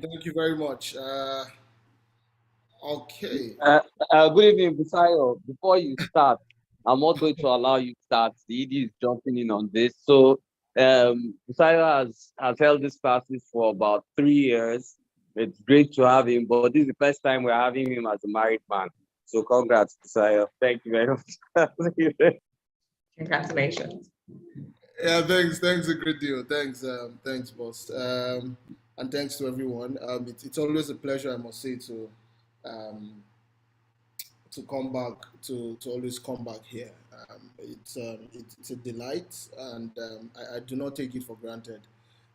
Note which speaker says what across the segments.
Speaker 1: Thank you very much. Okay.
Speaker 2: Uh, Good evening, Busayo. Before you start, I'm not going to allow you to start. The ED is jumping in on this. So, Busayo has held this classes for about 3 years. It's great to have him, but this is the first time we're having him as a married man. So, congrats, Busayo. Thank you very much.
Speaker 3: Congratulations.
Speaker 1: Yeah, thanks a great deal. Thanks, boss. And thanks to everyone. It's always a pleasure, I must say, um, to come back to always come back here. It's a delight, and I do not take it for granted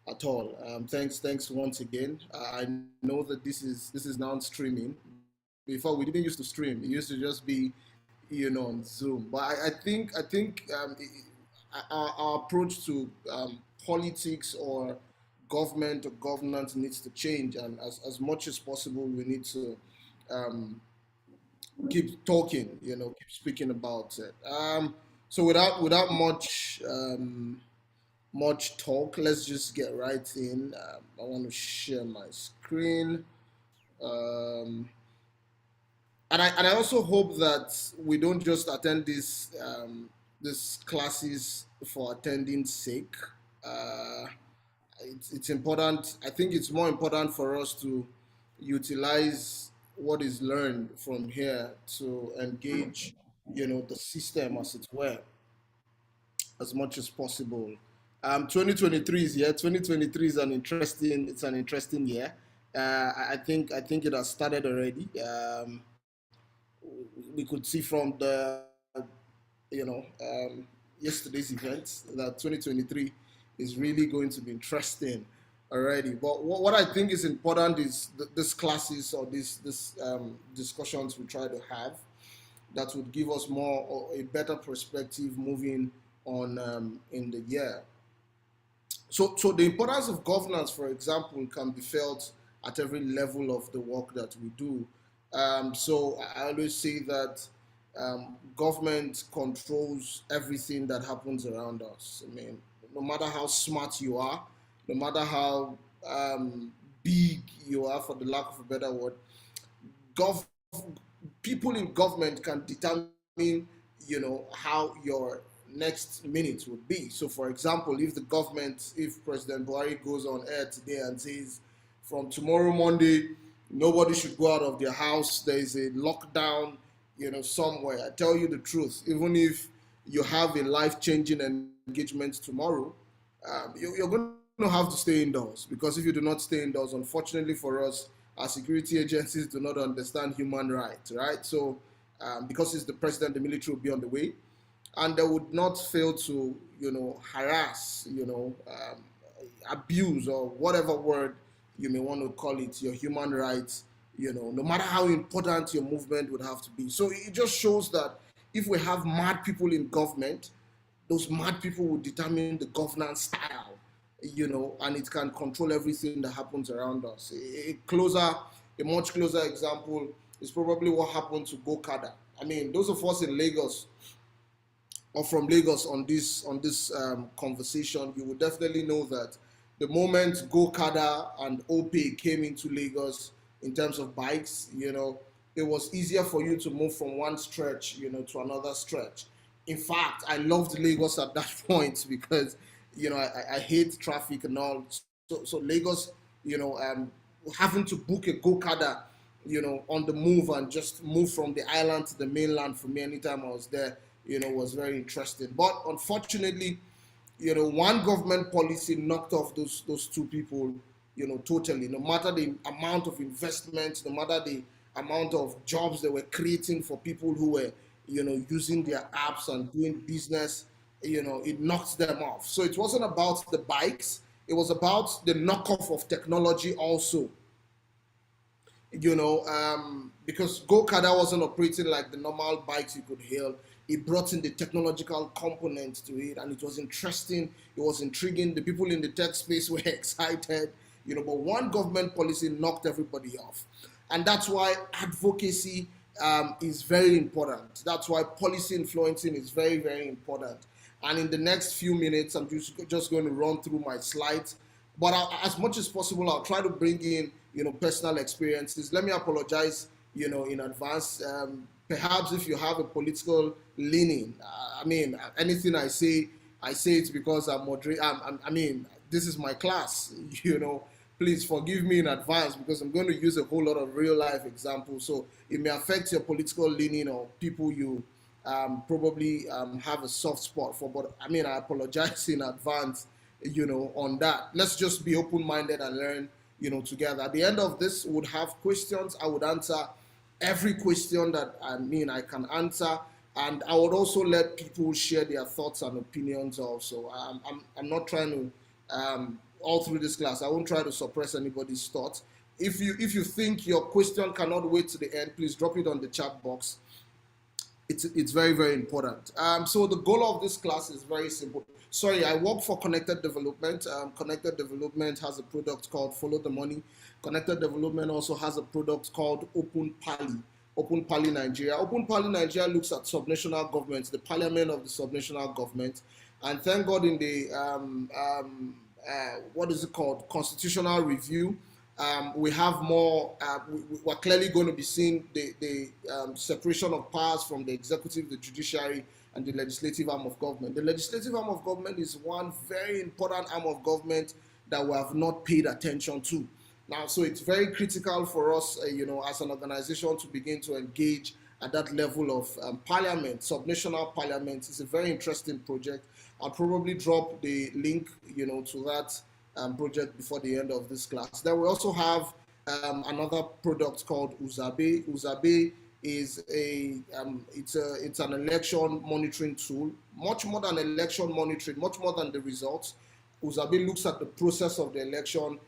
Speaker 1: at all. Thanks once again. I know that this is now streaming. Before we didn't used to stream; it used to just be on Zoom. But I think our approach to politics or government or governance needs to change, and as much as possible, we need to um, keep talking, keep speaking about it. So without much talk, let's just get right in. I want to share my screen. Um, and I also hope that we don't just attend these classes for attending sake. Uh, it's important. I think it's more important for us to utilize what is learned from here to engage, the system as it were, as much as possible. 2023 is here. 2023 is an interesting year. I think it has started already. We could see from the yesterday's events that 2023 is really going to be interesting already. But what I think is important is these classes or these discussions we try to have that would give us more or a better perspective moving on in the year. So the importance of governance, for example, can be felt at every level of the work that we do. So I always say that government controls everything that happens around us. I mean, no matter how smart you are, no matter how big you are, for the lack of a better word, gov- people in government can determine, how your next minute would be. So, for example, if President Buhari goes on air today and says, from tomorrow Monday, nobody should go out of their house. There is a lockdown, somewhere. I tell you the truth. Even if you have a life-changing engagement tomorrow, you're going to have to stay indoors, because if you do not stay indoors, unfortunately for us, our security agencies do not understand human rights, right? So, because it's the president, the military will be on the way, and they would not fail to, harass, abuse, or whatever word you may want to call it, your human rights, no matter how important your movement would have to be. So it just shows that if we have mad people in government, those mad people will determine the governance style, and it can control everything that happens around us. A much closer example is probably what happened to Gokada. I mean, those of us in Lagos or from Lagos on this conversation, you will definitely know that the moment Gokada and Ope came into Lagos in terms of bikes, it was easier for you to move from one stretch, to another stretch. In fact, I loved Lagos at that point because, I hate traffic and all. So Lagos, having to book a Gokada, on the move and just move from the island to the mainland for me anytime I was there, was very interesting. But unfortunately, one government policy knocked off those two people, totally. No matter the amount of investment, no matter the amount of jobs they were creating for people who were, using their apps and doing business, it knocked them off. So it wasn't about the bikes; it was about the knockoff of technology also. Because Go-Kada wasn't operating like the normal bikes you could hail. It brought in the technological component to it, and it was interesting. It was intriguing. The people in the tech space were excited, but one government policy knocked everybody off. And that's why advocacy is very important. That's why policy influencing is very, very important. And in the next few minutes, I'm just going to run through my slides But as much as possible, I'll try to bring in, personal experiences. Let me apologize, in advance. Perhaps if you have a political leaning, I mean, anything I say it because I'm moderate. I mean, this is my class, Please forgive me in advance because I'm going to use a whole lot of real life examples. So it may affect your political leaning or people you probably have a soft spot for. But I mean, I apologize in advance, on that. Let's just be open-minded and learn, together. At the end of this, we would have questions. I would answer every question that I can answer, and I would also let people share their thoughts and opinions also. I'm not trying to all through this class, I won't try to suppress anybody's thoughts. If you think your question cannot wait to the end, please drop it on the chat box. It's very, very important. So the goal of this class is very simple. Sorry, I work for Connected Development. Connected Development has a product called Follow the Money. Connected Development also has a product called Open Pali. Open Pali Nigeria. Open Pali Nigeria looks at subnational governments, the parliament of the subnational government, and thank God in the what is it called? Constitutional review. We have more, we're clearly going to be seeing the separation of powers from the executive, the judiciary, and the legislative arm of government. The legislative arm of government is one very important arm of government that we have not paid attention to. Now, so it's very critical for us, as an organization to begin to engage at that level of parliament, subnational parliament. It's a very interesting project. I'll probably drop the link, to that project before the end of this class. Then we also have another product called Uzabe. Uzabe is it's an election monitoring tool, much more than election monitoring, much more than the results. Uzabe looks at the process of the election,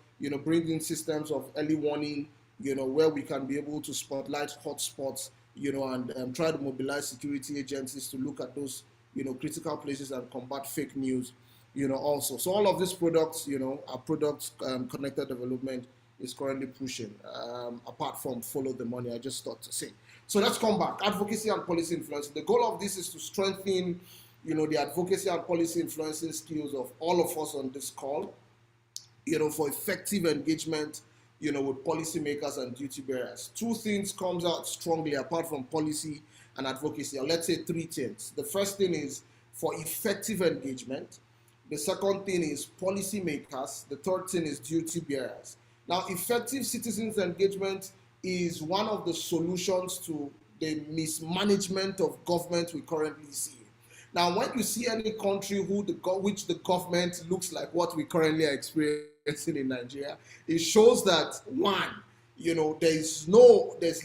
Speaker 1: bringing systems of early warning, where we can be able to spotlight hotspots, and try to mobilize security agencies to look at those, critical places and combat fake news, also. So all of these products, are products Connected Development is currently pushing, apart from Follow the Money, I just thought to say. So let's come back. Advocacy and policy influence. The goal of this is to strengthen, the advocacy and policy influencing skills of all of us on this call, for effective engagement, with policymakers and duty bearers. Two things comes out strongly apart from policy and advocacy, or let's say three things. The first thing is for effective engagement. The second thing is policymakers. The third thing is duty bearers. Now, effective citizens engagement is one of the solutions to the mismanagement of government we currently see. Now, when you see any country which the government looks like what we currently are experiencing in Nigeria, it shows that one, there's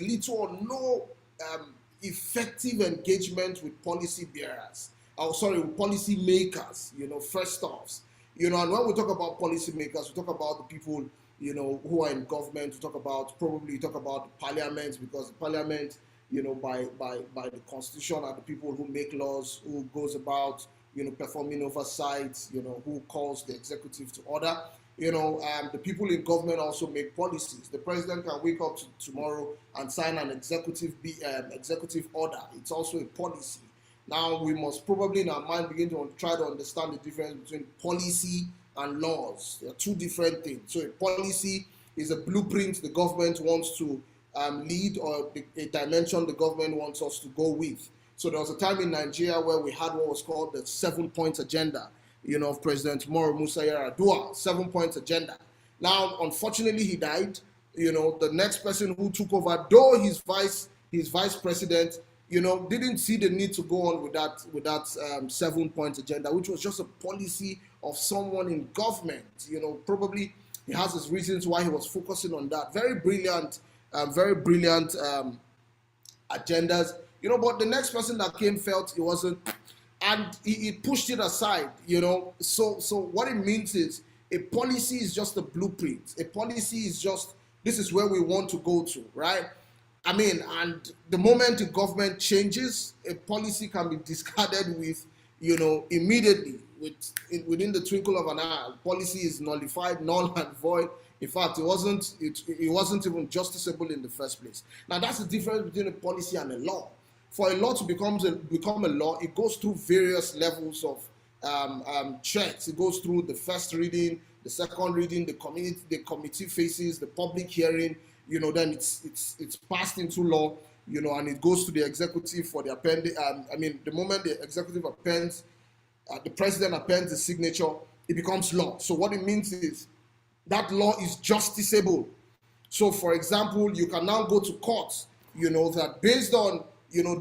Speaker 1: little or no effective engagement with policy bearers. With policy makers, first offs. And when we talk about policy makers, we talk about the people, who are in government. We talk about parliament, because the parliament, by the constitution are the people who make laws, who goes about, performing oversight, who calls the executive to order. The people in government also make policies. The president can wake up tomorrow and sign an executive order. It's also a policy. Now, we must probably in our mind begin to try to understand the difference between policy and laws. They are two different things. So a policy is a blueprint the government wants to lead, or a dimension the government wants us to go with. So there was a time in Nigeria where we had what was called the 7-point agenda, of President Umaru Musa Yar'Adua, 7-point agenda. Now, unfortunately, he died. The next person who took over, though his vice president, didn't see the need to go on with that 7-point agenda, which was just a policy of someone in government. Probably he has his reasons why he was focusing on that. Very brilliant agendas. But the next person that came felt it wasn't, and he pushed it aside. So what it means is a policy is just a blueprint. A policy is just, this is where we want to go to, right? And the moment the government changes, a policy can be discarded with, immediately, within the twinkle of an eye. Policy is nullified, null and void. In fact, it wasn't even justiciable in the first place. Now, that's the difference between a policy and a law. For a law to become a law, it goes through various levels of checks. It goes through the first reading, the second reading, the committee faces, the public hearing, then it's passed into law, and it goes to the executive for the appending. The moment the executive appends, the president appends the signature, it becomes law. So what it means is that law is justiciable. So, for example, you can now go to court, that based on,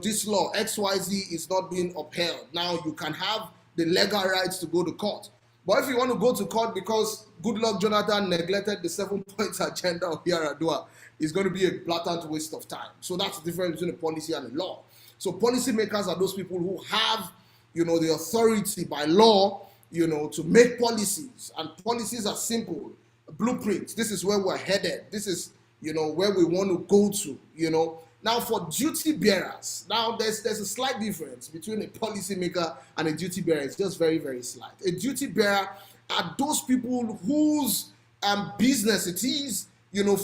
Speaker 1: this law, XYZ is not being upheld. Now you can have the legal rights to go to court. But if you want to go to court because Goodluck Jonathan neglected the 7-point agenda of Yar'Adua, it's going to be a blatant waste of time. So that's the difference between a policy and a law. So policymakers are those people who have, the authority by law, to make policies. And policies are simple blueprints. This is where we're headed. This is, where we want to go to, Now for duty bearers, now there's a slight difference between a policymaker and a duty bearer. It's just very, very slight. A duty bearer are those people whose business it is,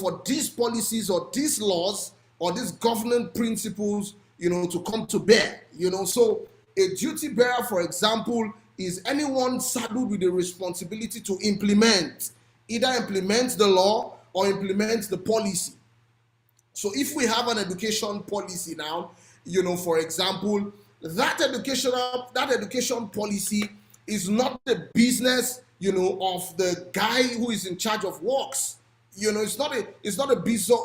Speaker 1: for these policies or these laws or these governing principles, to come to bear, So a duty bearer, for example, is anyone saddled with the responsibility to either implement the law or implement the policy. So if we have an education policy now, for example, that education policy is not the business, of the guy who is in charge of works. It's not a business.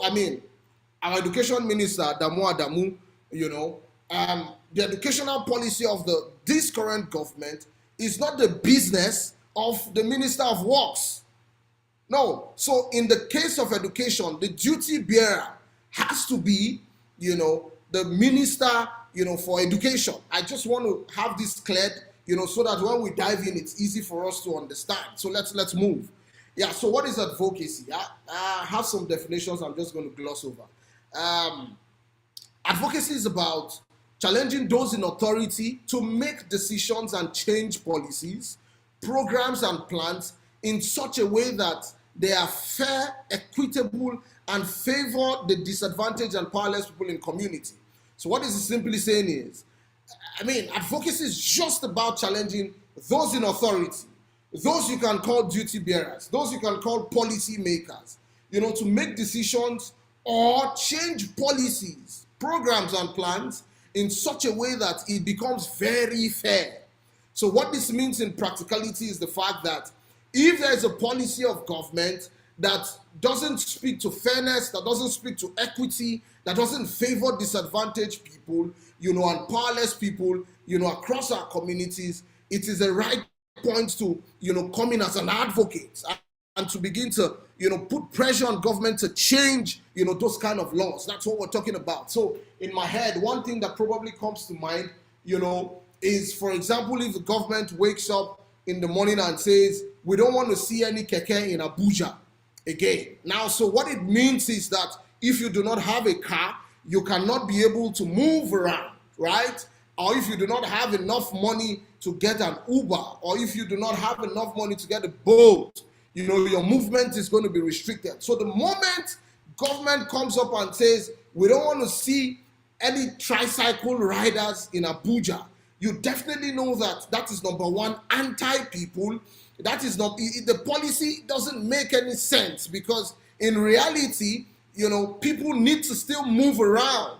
Speaker 1: Our education minister, Adamu, the educational policy of this current government is not the business of the Minister of Works. No. So in the case of education, the duty bearer has to be, the minister, for education. I just want to have this cleared, so that when we dive in, it's easy for us to understand. So let's move. Yeah. So what is advocacy? I have some definitions I'm just going to gloss over. Advocacy is about challenging those in authority to make decisions and change policies, programs, and plans in such a way that they are fair, equitable, and favor the disadvantaged and powerless people in community. So what this is simply saying is, advocacy is just about challenging those in authority, those you can call duty bearers, those you can call policy makers, to make decisions or change policies, programs, and plans in such a way that it becomes very fair. So what this means in practicality is the fact that if there is a policy of government that doesn't speak to fairness, that doesn't speak to equity, that doesn't favor disadvantaged people, and powerless people, across our communities, it is the right point to, come in as an advocate and to begin to, put pressure on government to change, those kind of laws. That's what we're talking about. So in my head, one thing that probably comes to mind, is, for example, if the government wakes up in the morning and says, we don't want to see any keke in Abuja again. Now, so what it means is that if you do not have a car, you cannot be able to move around, right? Or if you do not have enough money to get an Uber, or if you do not have enough money to get a boat, your movement is going to be restricted. So the moment government comes up and says, we don't want to see any tricycle riders in Abuja, you definitely know that is number one, anti-people. That is not, the policy doesn't make any sense, because in reality, people need to still move around.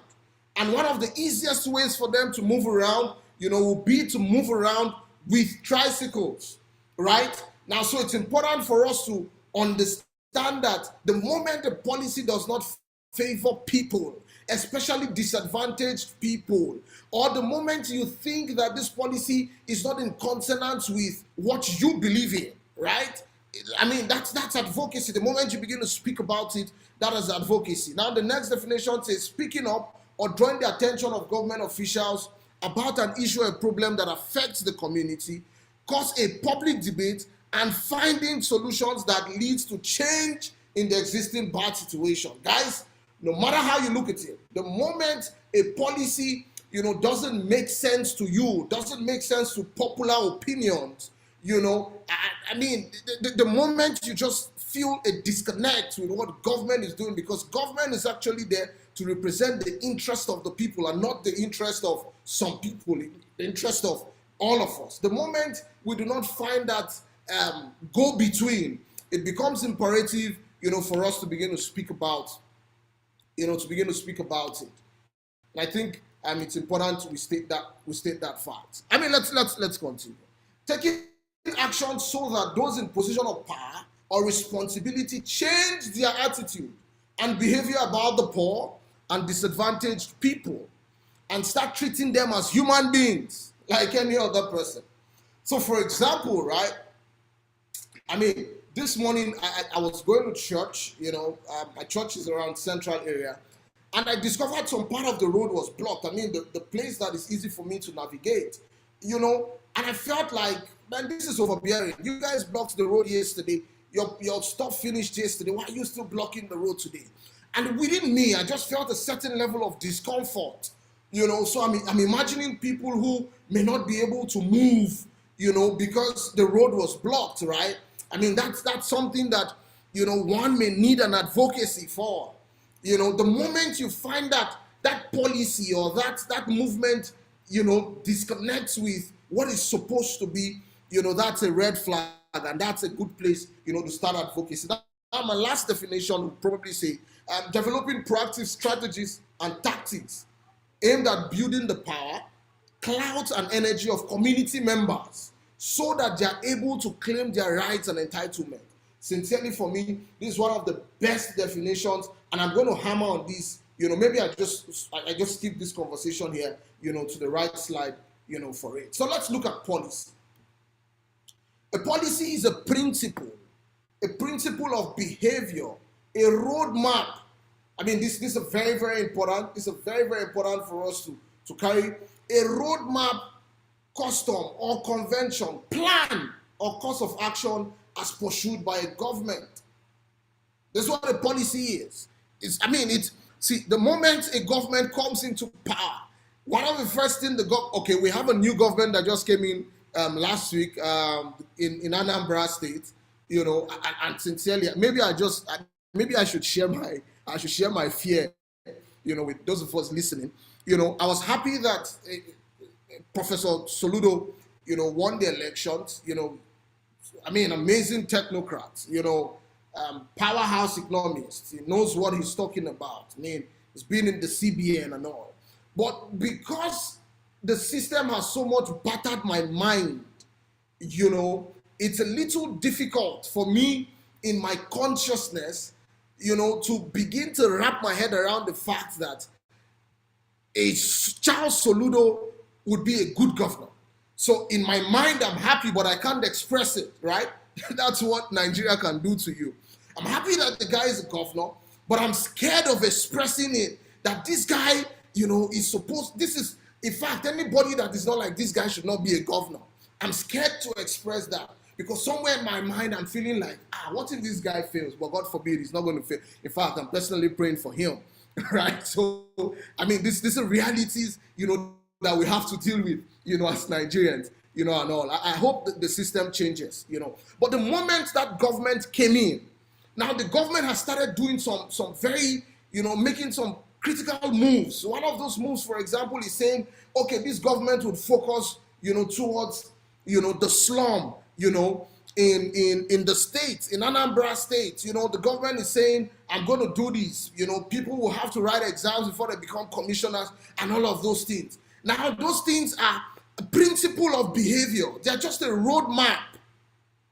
Speaker 1: And one of the easiest ways for them to move around, will be to move around with tricycles, right? Now, so it's important for us to understand that the moment the policy does not favor people, especially disadvantaged people, or the moment you think that this policy is not in consonance with what you believe in, right? That's advocacy. The moment you begin to speak about it, that is advocacy. Now, the next definition says speaking up or drawing the attention of government officials about an issue or problem that affects the community, cause a public debate, and finding solutions that leads to change in the existing bad situation. Guys, no matter how you look at it, the moment a policy, doesn't make sense to you, doesn't make sense to popular opinions, the moment you just feel a disconnect with what government is doing, because government is actually there to represent the interest of the people and not the interest of some people, the interest of all of us. The moment we do not find that go between, it becomes imperative, for us to begin to speak about, it. And I think it's important we state that fact. I mean, let's continue. Taking action so that those in position of power or responsibility change their attitude and behavior about the poor and disadvantaged people and start treating them as human beings like any other person. So, for example, right? I mean, this morning I was going to church. My church is around central area, and I discovered some part of the road was blocked. I mean, the place that is easy for me to navigate, and I felt like, man, this is overbearing. You guys blocked the road yesterday. Your stuff finished yesterday. Why are you still blocking the road today? And within me, I just felt a certain level of discomfort. So I'm imagining people who may not be able to move, because the road was blocked, right? I mean, that's something that, one may need an advocacy for. The moment you find that policy or that movement, disconnects with what is supposed to be, that's a red flag, and that's a good place, to start advocacy. Now, my last definition would probably say, developing proactive strategies and tactics aimed at building the power, clout, and energy of community members so that they are able to claim their rights and entitlement. Sincerely, for me, this is one of the best definitions, and I'm going to hammer on this. Maybe I just skip this conversation here, to the right slide, for it. So let's look at policy. A policy is a principle of behavior, a roadmap. I mean, this is very, very important. It's very, very important for us to carry a roadmap, custom or convention, plan or course of action as pursued by a government. That's what a policy is. The moment a government comes into power, one of the first things we have a new government that just came in last week in Anambra State, and sincerely, maybe I should share my fear, with those of us listening. I was happy that Professor Soludo, won the elections. Amazing technocrat, powerhouse economist. He knows what he's talking about. He's been in the CBN and all. But because the system has so much battered my mind, it's a little difficult for me in my consciousness, to begin to wrap my head around the fact that a Charles Soludo would be a good governor. So in my mind, I'm happy, but I can't express it, right? That's what Nigeria can do to you. I'm happy that the guy is a governor, but I'm scared of expressing it, that this guy, in fact, anybody that is not like this guy should not be a governor. I'm scared to express that because somewhere in my mind, I'm feeling like, what if this guy fails? But God forbid, he's not going to fail. In fact, I'm personally praying for him, right? So, these are realities, that we have to deal with, as Nigerians, and all. I hope that the system changes, But the moment that government came in, now the government has started doing some very, making some critical moves. One of those moves, for example, is saying, okay, this government would focus, towards, the slum, in the states, in Anambra State, the government is saying, I'm going to do this. People will have to write exams before they become commissioners and all of those things. Now, those things are a principle of behavior. They're just a roadmap,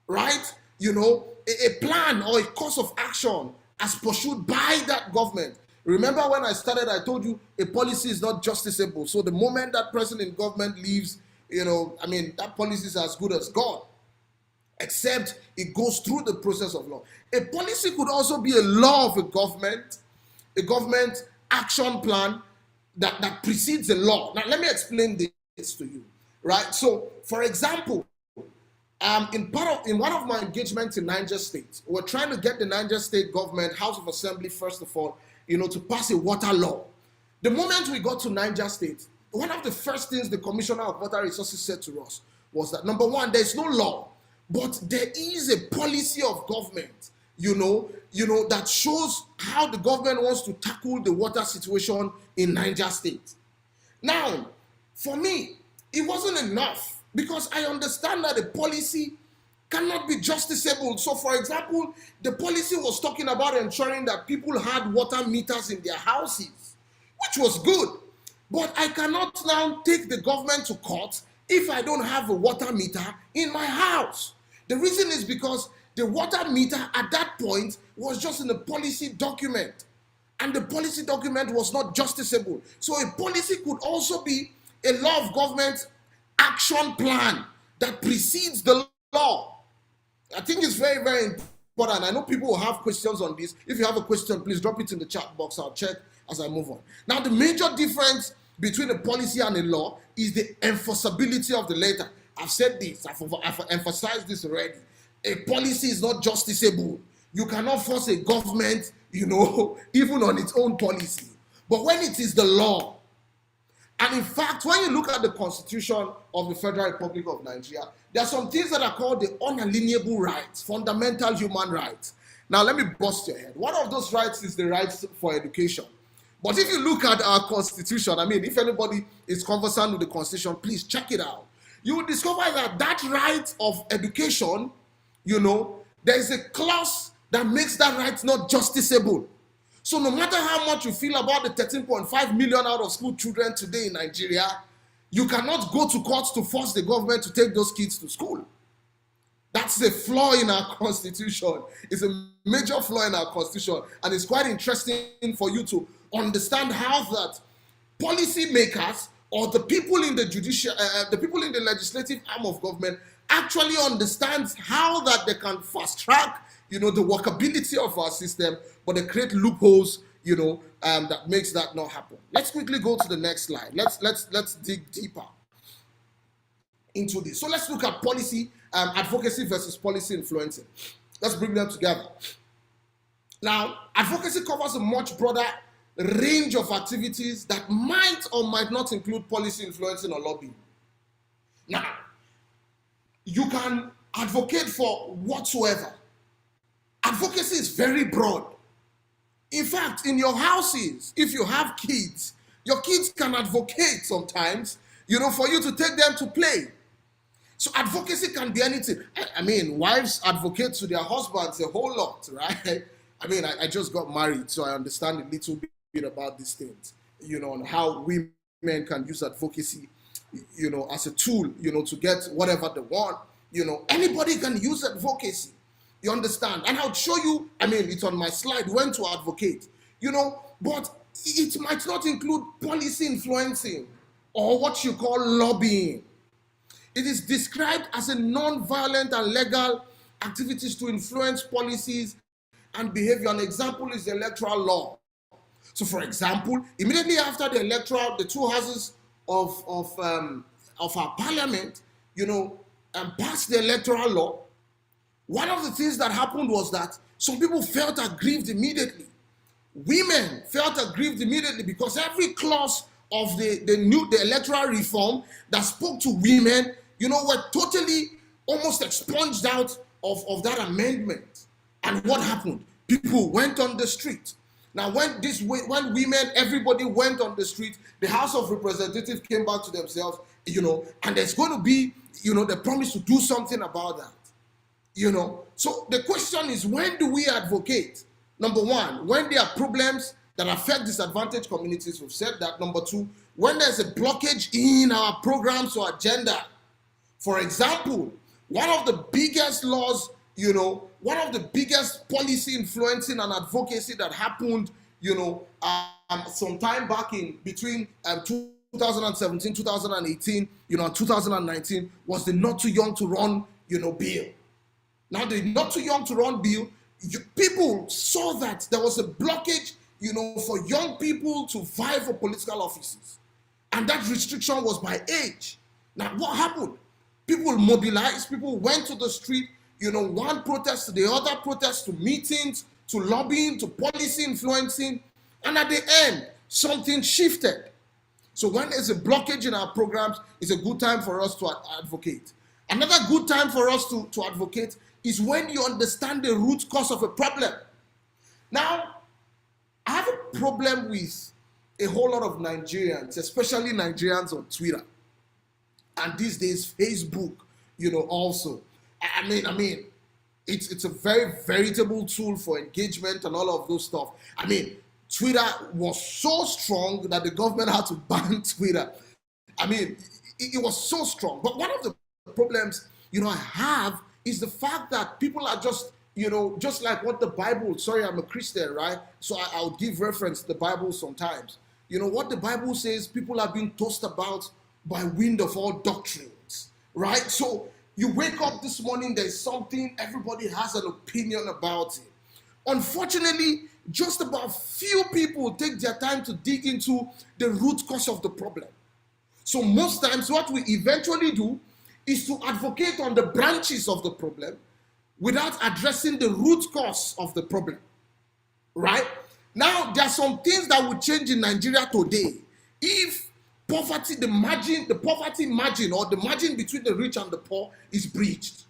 Speaker 1: right? A plan or a course of action as pursued by that government. Remember when I started, I told you a policy is not justiciable. So the moment that person in government leaves, that policy is as good as gone, except it goes through the process of law. A policy could also be a law of a government action plan that precedes a law. Now, let me explain this to you, right? So, for example, in one of my engagements in Niger State, we're trying to get the Niger State government, House of Assembly, first of all, to pass a water law. The moment we got to Niger State, one of the first things the Commissioner of Water Resources said to us was that, number one, there's no law, but there is a policy of government, that shows how the government wants to tackle the water situation in Niger State. Now, for me, it wasn't enough because I understand that the policy cannot be justiciable. So, for example, the policy was talking about ensuring that people had water meters in their houses, which was good. But I cannot now take the government to court if I don't have a water meter in my house. The reason is because the water meter at that point was just in a policy document, and the policy document was not justiciable. So a policy could also be a law of government action plan that precedes the law. I think it's very, very important. I know people will have questions on this. If you have a question, please drop it in the chat box. I'll check as I move on. Now, the major difference between a policy and a law is the enforceability of the latter. I've said this. I've emphasized this already. A policy is not justiciable. You cannot force a government, even on its own policy. But when it is the law, and in fact, when you look at the Constitution of the Federal Republic of Nigeria, there are some things that are called the unalienable rights, fundamental human rights. Now, let me bust your head. One of those rights is the right for education. But if you look at our Constitution, if anybody is conversant with the Constitution, please check it out. You will discover that right of education, there is a clause that makes that right not justiciable. So no matter how much you feel about the 13.5 million out of school children today in Nigeria, you cannot go to court to force the government to take those kids to school. That's a flaw in our Constitution. It's a major flaw in our Constitution. And it's quite interesting for you to understand how that policymakers or the people in the the legislative arm of government actually understands how that they can fast track, the workability of our system, but they create loopholes, that makes that not happen. Let's quickly go to the next slide. Let's dig deeper into this. So let's look at policy advocacy versus policy influencing. Let's bring them together. Now, advocacy covers a much broader range of activities that might or might not include policy influencing or lobbying. Now, you can advocate for whatsoever. Advocacy is very broad. In fact, in your houses, if you have kids, your kids can advocate sometimes, for you to take them to play. So advocacy can be anything. Wives advocate to their husbands a whole lot, right? I just got married, so I understand a little bit about these things, on how women can use advocacy, as a tool, to get whatever they want. Anybody can use advocacy. You understand? And I'll show you, it's on my slide, when to advocate, but it might not include policy influencing or what you call lobbying. It is described as a non-violent and legal activities to influence policies and behavior. An example is the electoral law. So, for example, immediately after the two houses of our parliament, passed the electoral law, one of the things that happened was that some people felt aggrieved immediately. Women felt aggrieved immediately because every clause of the electoral reform that spoke to women, were totally almost expunged out of that amendment. And what happened? People went on the street. Now, when women, everybody went on the street, the House of Representatives came back to themselves, and there's going to be, they promise to do something about that. So the question is, when do we advocate? Number one, when there are problems that affect disadvantaged communities, we've said that. Number two, when there's a blockage in our programs or agenda. For example, one of the biggest laws, one of the biggest policy influencing and advocacy that happened, some time back in between 2017, 2018, and 2019 was the Not Too Young to Run, bill. Now, the Not Too Young to Run bill, people saw that there was a blockage, for young people to vie for political offices. And that restriction was by age. Now, what happened? People mobilized, people went to the street, one protest to the other protest, to meetings, to lobbying, to policy influencing. And at the end, something shifted. So when there's a blockage in our programs, it's a good time for us to advocate. Another good time for us to advocate is when you understand the root cause of a problem. Now, I have a problem with a whole lot of Nigerians, especially Nigerians on Twitter. And these days, Facebook, also. I mean, it's a very veritable tool for engagement and all of those stuff. I mean, Twitter was so strong that the government had to ban Twitter. I mean, it was so strong. But one of the problems, I have is the fact that people are just, just like what the Bible, sorry, I'm a Christian, right? So I'll give reference to the Bible sometimes. What the Bible says, people are being tossed about by wind of all doctrines, right? So you wake up this morning, there's something, everybody has an opinion about it. Unfortunately, just about few people take their time to dig into the root cause of the problem. So most times what we eventually do is to advocate on the branches of the problem without addressing the root cause of the problem, right? Now, there are some things that will change in Nigeria today if poverty, the poverty margin or the margin between the rich and the poor is breached.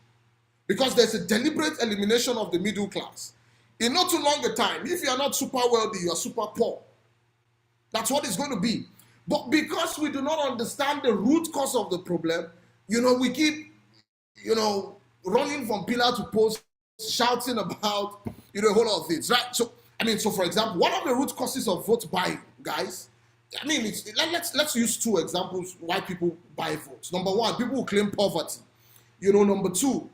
Speaker 1: Because there's a deliberate elimination of the middle class. In not too long a time, if you are not super wealthy, you are super poor. That's what it's going to be. But because we do not understand the root cause of the problem, we keep, running from pillar to post, shouting about, a whole lot of things, right? So for example, one of the root causes of vote buying, guys, let's use two examples why people buy votes. Number one, people who claim poverty. Number two,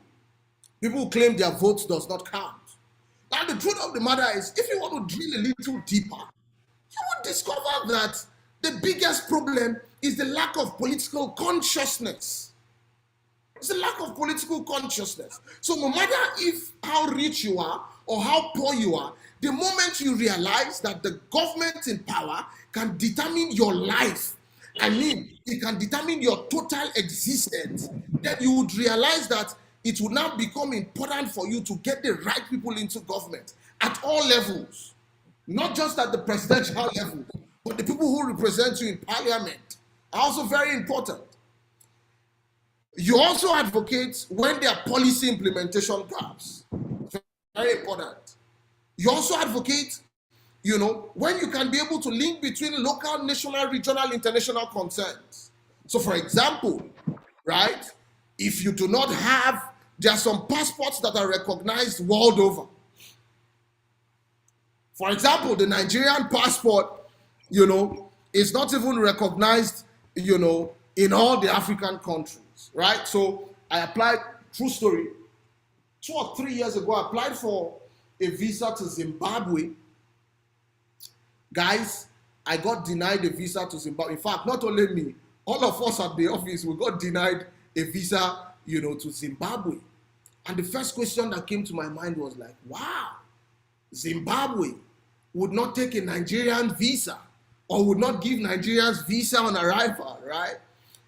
Speaker 1: people who claim their vote does not count. Now, the truth of the matter is, if you want to drill a little deeper, you will discover that the biggest problem is the lack of political consciousness. It's the lack of political consciousness. So no matter how rich you are or how poor you are, the moment you realize that the government in power can determine your life, it can determine your total existence, then you would realize that it will now become important for you to get the right people into government at all levels, not just at the presidential level, but the people who represent you in parliament are also very important. You also advocate when there are policy implementation gaps. Very important. You also advocate, when you can be able to link between local, national, regional, international concerns. So for example, right, if you do not have, there are some passports that are recognized world over. For example, the Nigerian passport, is not even recognized, in all the African countries, right? So I applied, true story, 2 or 3 years ago, I applied for a visa to Zimbabwe. Guys, I got denied a visa to Zimbabwe. In fact, not only me, all of us at the office, we got denied a visa, to Zimbabwe. And the first question that came to my mind was like, wow, Zimbabwe would not take a Nigerian visa or would not give Nigerians visa on arrival, right?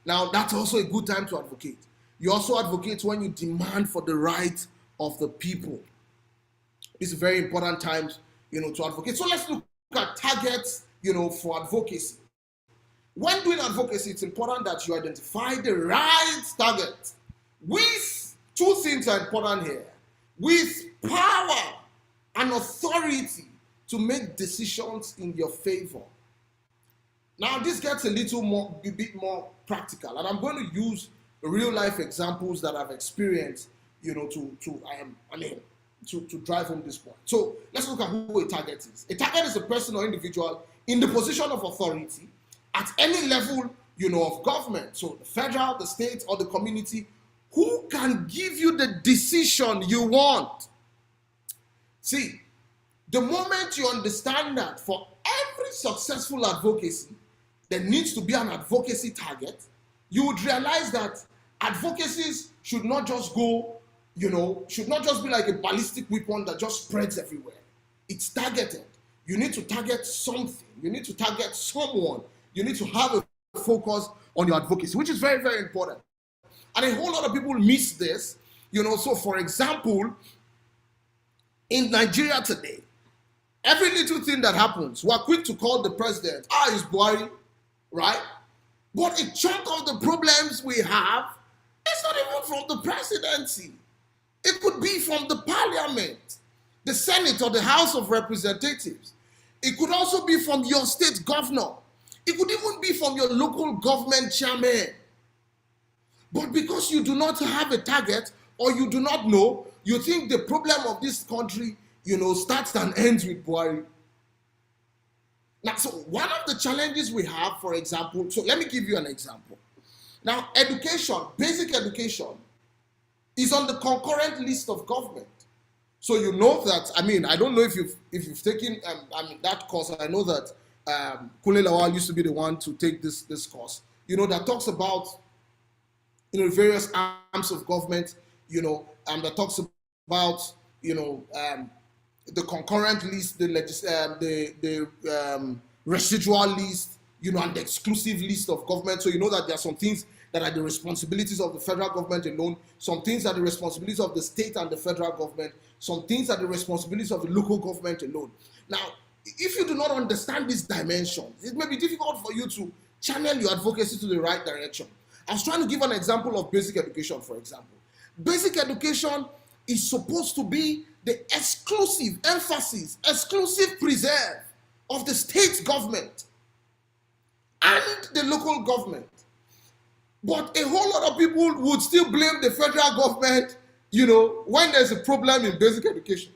Speaker 1: Now, that's also a good time to advocate. You also advocate when you demand for the right of the people. It's very important times, to advocate. So let's look at targets, for advocacy. When doing advocacy, it's important that you identify the right target. With two things are important here. With power and authority to make decisions in your favor. Now, this gets a bit more practical, and I'm going to use real life examples that I've experienced, to drive home this point. So let's look at who a target is. A target is a person or individual in the position of authority at any level, of government. So the federal, the state, or the community, who can give you the decision you want. See, the moment you understand that for every successful advocacy, there needs to be an advocacy target, you would realize that advocacies should not just go, should not just be like a ballistic weapon that just spreads everywhere. It's targeted. You need to target something. You need to target someone. You need to have a focus on your advocacy, which is very, very important. And a whole lot of people miss this. So for example, in Nigeria today, every little thing that happens, we're quick to call the president, it's Buhari, right? But a chunk of the problems we have is not even from the presidency. It could be from the parliament, the Senate, or the House of Representatives. It could also be from your state governor. It could even be from your local government chairman. But because you do not have a target or you do not know, you think the problem of this country, starts and ends with Buhari. Now, so one of the challenges we have, for example, so let me give you an example. Now, education, basic education, is on the concurrent list of government. So you know that, I don't know if you've taken that course. I know that Kunle Lawal used to be the one to take this course, that talks about various arms of government, that talks about the concurrent list, the residual list, and the exclusive list of government. So you know that there are some things that are the responsibilities of the federal government alone, some things are the responsibilities of the state and the federal government, some things are the responsibilities of the local government alone. Now, if you do not understand these dimensions, it may be difficult for you to channel your advocacy to the right direction. I was trying to give an example of basic education, for example. Basic education is supposed to be the exclusive emphasis, exclusive preserve of the state government and the local government. But a whole lot of people would still blame the federal government, when there's a problem in basic education.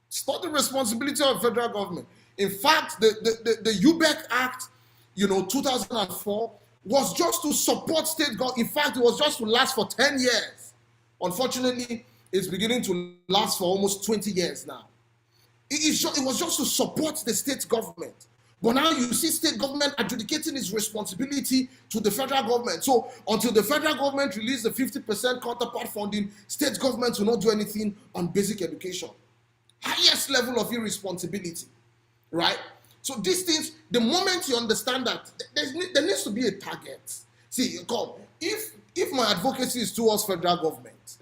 Speaker 1: It's not the responsibility of the federal government. In fact, the UBEC Act, 2004, was just to support state government. In fact, it was just to last for 10 years. Unfortunately, it's beginning to last for almost 20 years now. It was just to support the state government. But now you see state government adjudicating its responsibility to the federal government. So until the federal government releases the 50% counterpart funding, state governments will not do anything on basic education. Highest level of irresponsibility, right? So these things, the moment you understand that, there needs to be a target. See, if my advocacy is towards federal government,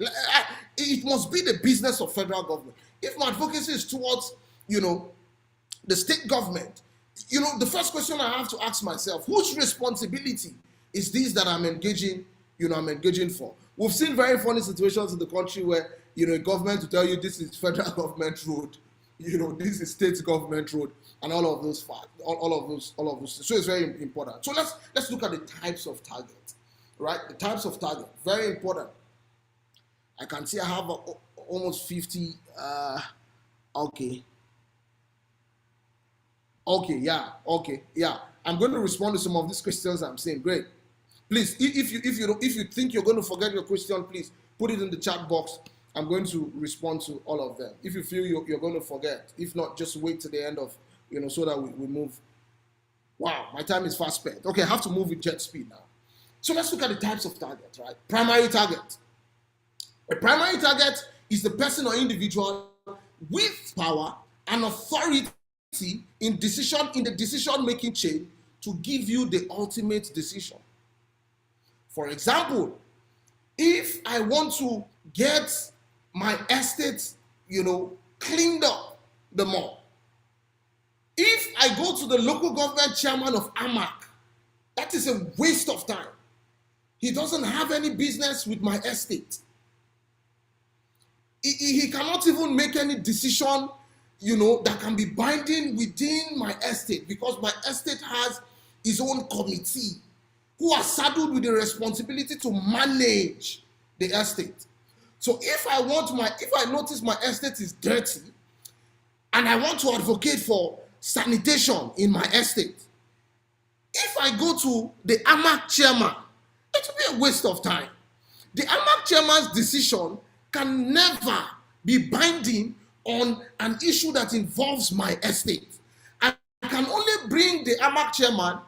Speaker 1: it must be the business of federal government. If my advocacy is towards, the state government, the first question I have to ask myself, whose responsibility is this that I'm engaging for? We've seen very funny situations in the country where, a government to tell you this is federal government road, this is state government road, and all of those facts, all of those. So it's very important. So let's look at the types of target, right? The types of target, very important. I can see I have almost 50. Okay, yeah. I'm going to respond to some of these questions I'm saying. Great. Please, if you think you're going to forget your question, please put it in the chat box. I'm going to respond to all of them. If you feel you're going to forget, if not, just wait to the end of, so that we move. Wow, my time is fast spent. Okay, I have to move with jet speed now. So let's look at the types of targets, right? Primary target. A primary target is the person or individual with power and authority in the decision-making chain to give you the ultimate decision. For example, if I want to get my estate, cleaned up the more, if I go to the local government chairman of AMAC, that is a waste of time. He doesn't have any business with my estate. He cannot even make any decision, that can be binding within my estate, because my estate has its own committee who are saddled with the responsibility to manage the estate. So if I notice my estate is dirty and I want to advocate for sanitation in my estate, if I go to the AMAC chairman, it will be a waste of time. The AMAC chairman's decision can never be binding on an issue that involves my estate. I can only bring the AMAC chairman,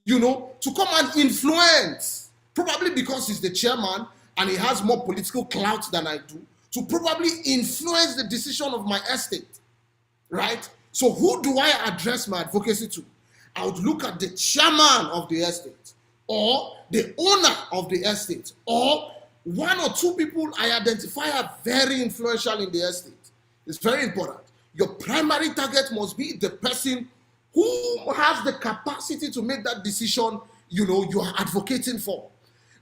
Speaker 1: to come and influence, probably because he's the chairman and he has more political clout than I do, to probably influence the decision of my estate, right? So who do I address my advocacy to? I would look at the chairman of the estate, or the owner of the estate, or one or two people I identify are very influential in the estate. It's very important. Your primary target must be the person who has the capacity to make that decision, you are advocating for.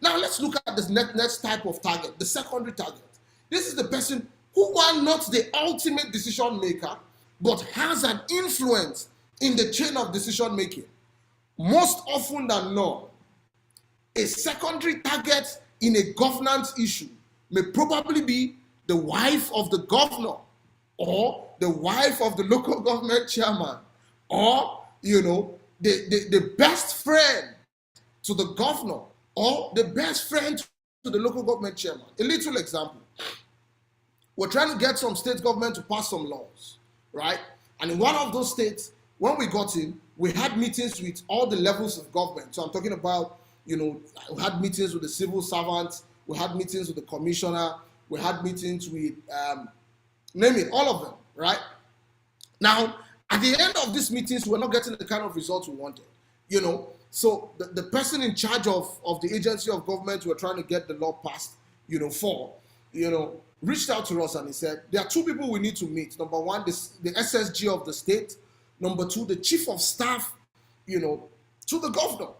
Speaker 1: Now let's look at this next type of target, the secondary target. This is the person who are not the ultimate decision maker, but has an influence in the chain of decision making. Most often than not, a secondary target in a governance issue may probably be the wife of the governor, or the wife of the local government chairman, or the best friend to the governor, or the best friend to the local government chairman. A little example. We're trying to get some state government to pass some laws, right? And in one of those states, when we got in, we had meetings with all the levels of government. So I'm talking about, we had meetings with the civil servants, we had meetings with the commissioner, we had meetings with, name it, all of them, right? Now, at the end of these meetings, we're not getting the kind of results we wanted, So the person in charge of the agency of government we're trying to get the law passed, reached out to us and he said, there are two people we need to meet. Number one, the SSG of the state. Number two, the chief of staff, to the governor,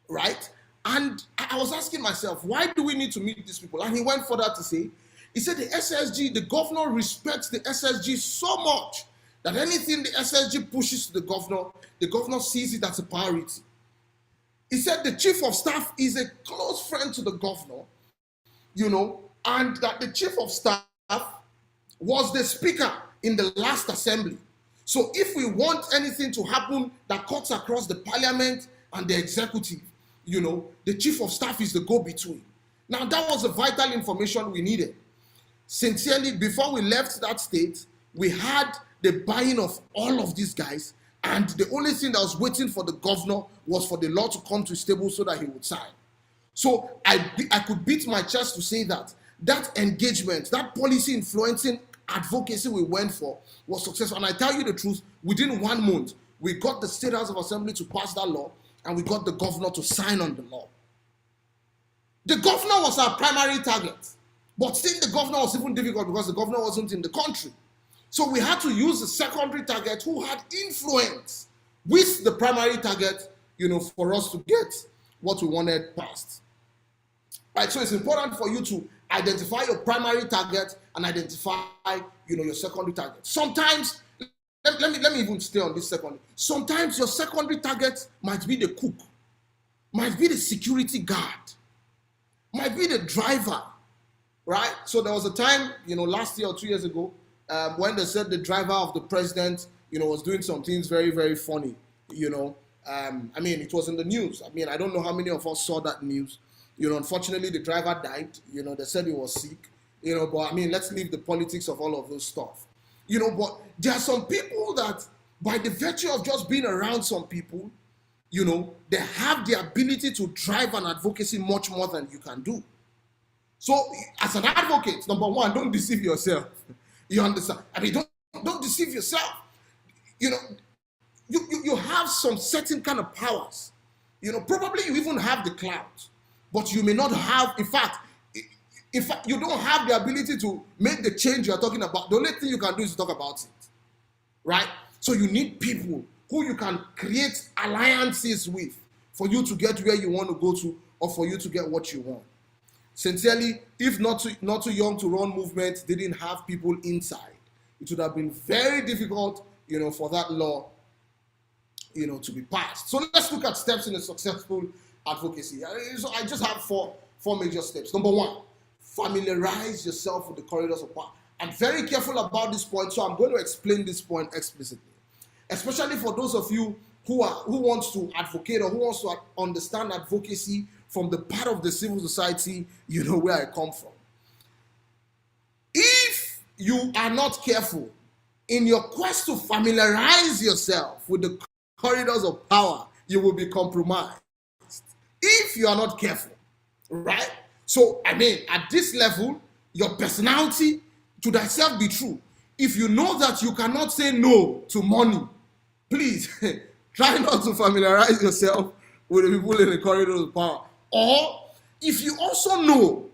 Speaker 1: right? And I was asking myself, why do we need to meet these people? And he went further to say, he said the SSG, the governor respects the SSG so much that anything the SSG pushes to the governor sees it as a priority. He said the chief of staff is a close friend to the governor, and that the chief of staff was the speaker in the last assembly. So if we want anything to happen that cuts across the parliament and the executive, the chief of staff is the go-between. Now that was the vital information we needed. Sincerely, before we left that state, we had the buy-in of all of these guys, and the only thing that was waiting for the governor was for the law to come to his table so that he would sign. So I could beat my chest to say that engagement, that policy influencing advocacy we went for was successful. And I tell you the truth, within 1 month, we got the State House of Assembly to pass that law, and we got the governor to sign on the law. The governor was our primary target, but seeing the governor was even difficult because the governor wasn't in the country. So we had to use the secondary target who had influence with the primary target, for us to get what we wanted passed. Right, so it's important for you to identify your primary target and identify, your secondary target. Sometimes, let me even stay on this secondary. Sometimes your secondary target might be the cook, might be the security guard, might be the driver, right? So there was a time, last year or 2 years ago, when they said the driver of the president, was doing some things very, very funny, it was in the news. I don't know how many of us saw that news. Unfortunately, the driver died. They said he was sick. But let's leave the politics of all of those stuff. But there are some people that, by the virtue of just being around some people, they have the ability to drive an advocacy much more than you can do. So, as an advocate, number one, don't deceive yourself. You understand? Don't deceive yourself. You have some certain kind of powers. Probably you even have the clout. But you may not have, in fact, you don't have the ability to make the change you're talking about. The only thing you can do is talk about it, right? So you need people who you can create alliances with for you to get where you want to go to, or for you to get what you want. Sincerely, if not too young to run movement didn't have people inside, it would have been very difficult, for that law, to be passed. So let's look at steps in a successful advocacy. So I just have four major steps. Number one, familiarize yourself with the corridors of power. I'm very careful about this point, so I'm going to explain this point explicitly, especially for those of you who want to advocate or who wants to understand advocacy from the part of the civil society, where I come from. If you are not careful in your quest to familiarize yourself with the corridors of power, you will be compromised. If you are not careful, right? So, at this level, your personality to thyself be true. If you know that you cannot say no to money, please try not to familiarize yourself with the people in the corridors of power. Or if you also know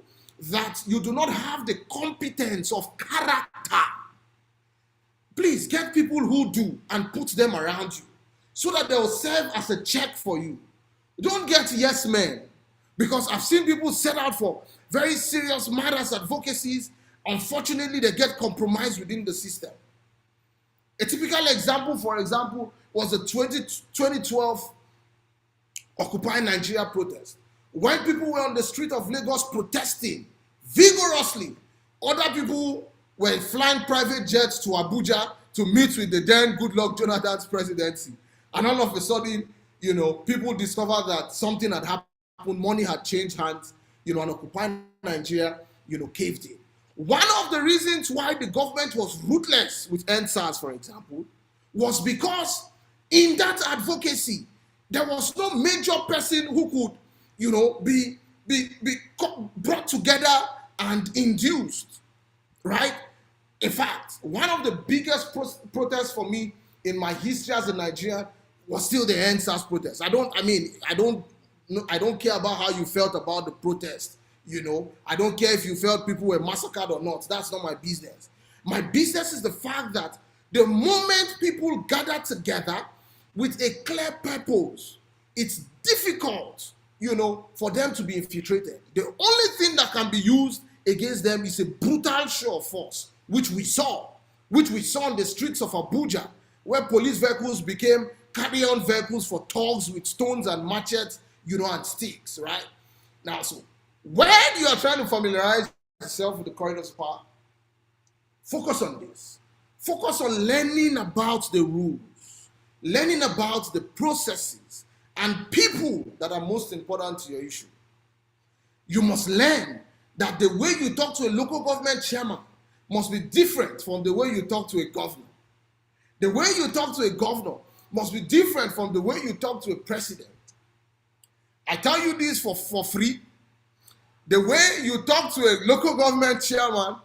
Speaker 1: that you do not have the competence of character, please get people who do and put them around you so that they will serve as a check for you. Don't get yes men, because I've seen people set out for very serious matters, advocacies. Unfortunately, they get compromised within the system. A typical example, for example, was the 2012 Occupy Nigeria protest. When people were on the street of Lagos protesting vigorously. Other people were flying private jets to Abuja to meet with the then Goodluck Jonathan's presidency. And all of a sudden, people discovered that something had happened, money had changed hands, and Occupy Nigeria, caved in. One of the reasons why the government was ruthless with EndSARS, for example, was because in that advocacy, there was no major person who could, be brought together and induced, right? In fact, one of the biggest protests for me in my history as a Nigerian was still the EndSARS protest. I don't care about how you felt about the protest. I don't care if you felt people were massacred or not. That's not my business. My business is the fact that the moment people gather together with a clear purpose, it's difficult, for them to be infiltrated. The only thing that can be used against them is a brutal show of force, which we saw on the streets of Abuja, where police vehicles became carry-on vehicles for thugs with stones and machetes, and sticks, right? Now, so when you are trying to familiarize yourself with the corridors of power, focus on this. Focus on learning about the rules, learning about the processes and people that are most important to your issue. You must learn that the way you talk to a local government chairman must be different from the way you talk to a governor. The way you talk to a governor must be different from the way you talk to a president. I tell you this for free. The way you talk to a local government chairman,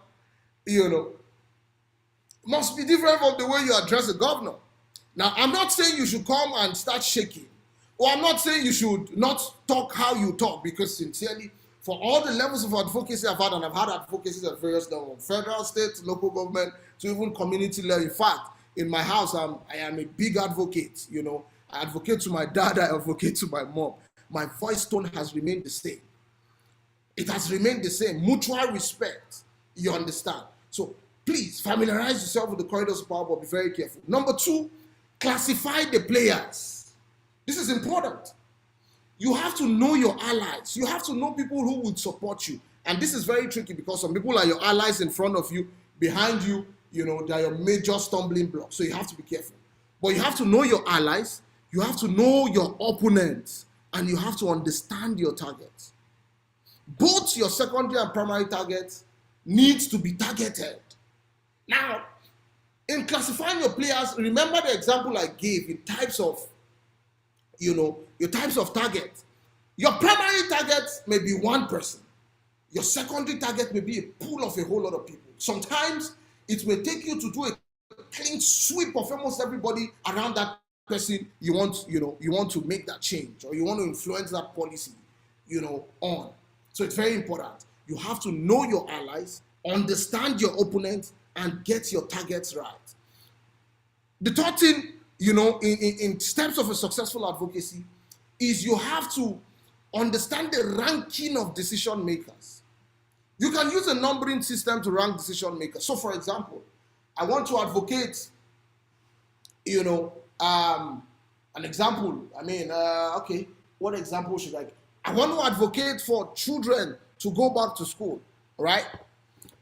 Speaker 1: must be different from the way you address a governor. Now, I'm not saying you should come and start shaking, or I'm not saying you should not talk how you talk, because sincerely, for all the levels of advocacy I've had, and I've had advocacy at various levels, federal, state, local government, to even community level. In fact, in my house, I am a big advocate. I advocate to my dad, I advocate to my mom. My voice tone has remained the same. It has remained the same. Mutual respect, you understand? So please familiarize yourself with the corridors of power, but be very careful. Number 2, classify the players. This is important. You have to know your allies. You have to know people who would support you. And this is very tricky because some people are your allies in front of you, behind you, they are your major stumbling block. So you have to be careful. But you have to know your allies, you have to know your opponents, and you have to understand your targets. Both your secondary and primary targets needs to be targeted. Now, in classifying your players, remember the example I gave in types of, your types of targets. Your primary target may be one person. Your secondary target may be a pool of a whole lot of people. Sometimes it may take you to do a clean sweep of almost everybody around that person you want to make that change, or you want to influence that policy, on. So it's very important. You have to know your allies, understand your opponents, and get your targets right. The third thing, in steps of a successful advocacy is you have to understand the ranking of decision makers. You can use a numbering system to rank decision makers. So for example, I want to advocate, an example. Okay, what example should I want to advocate for children to go back to school, right?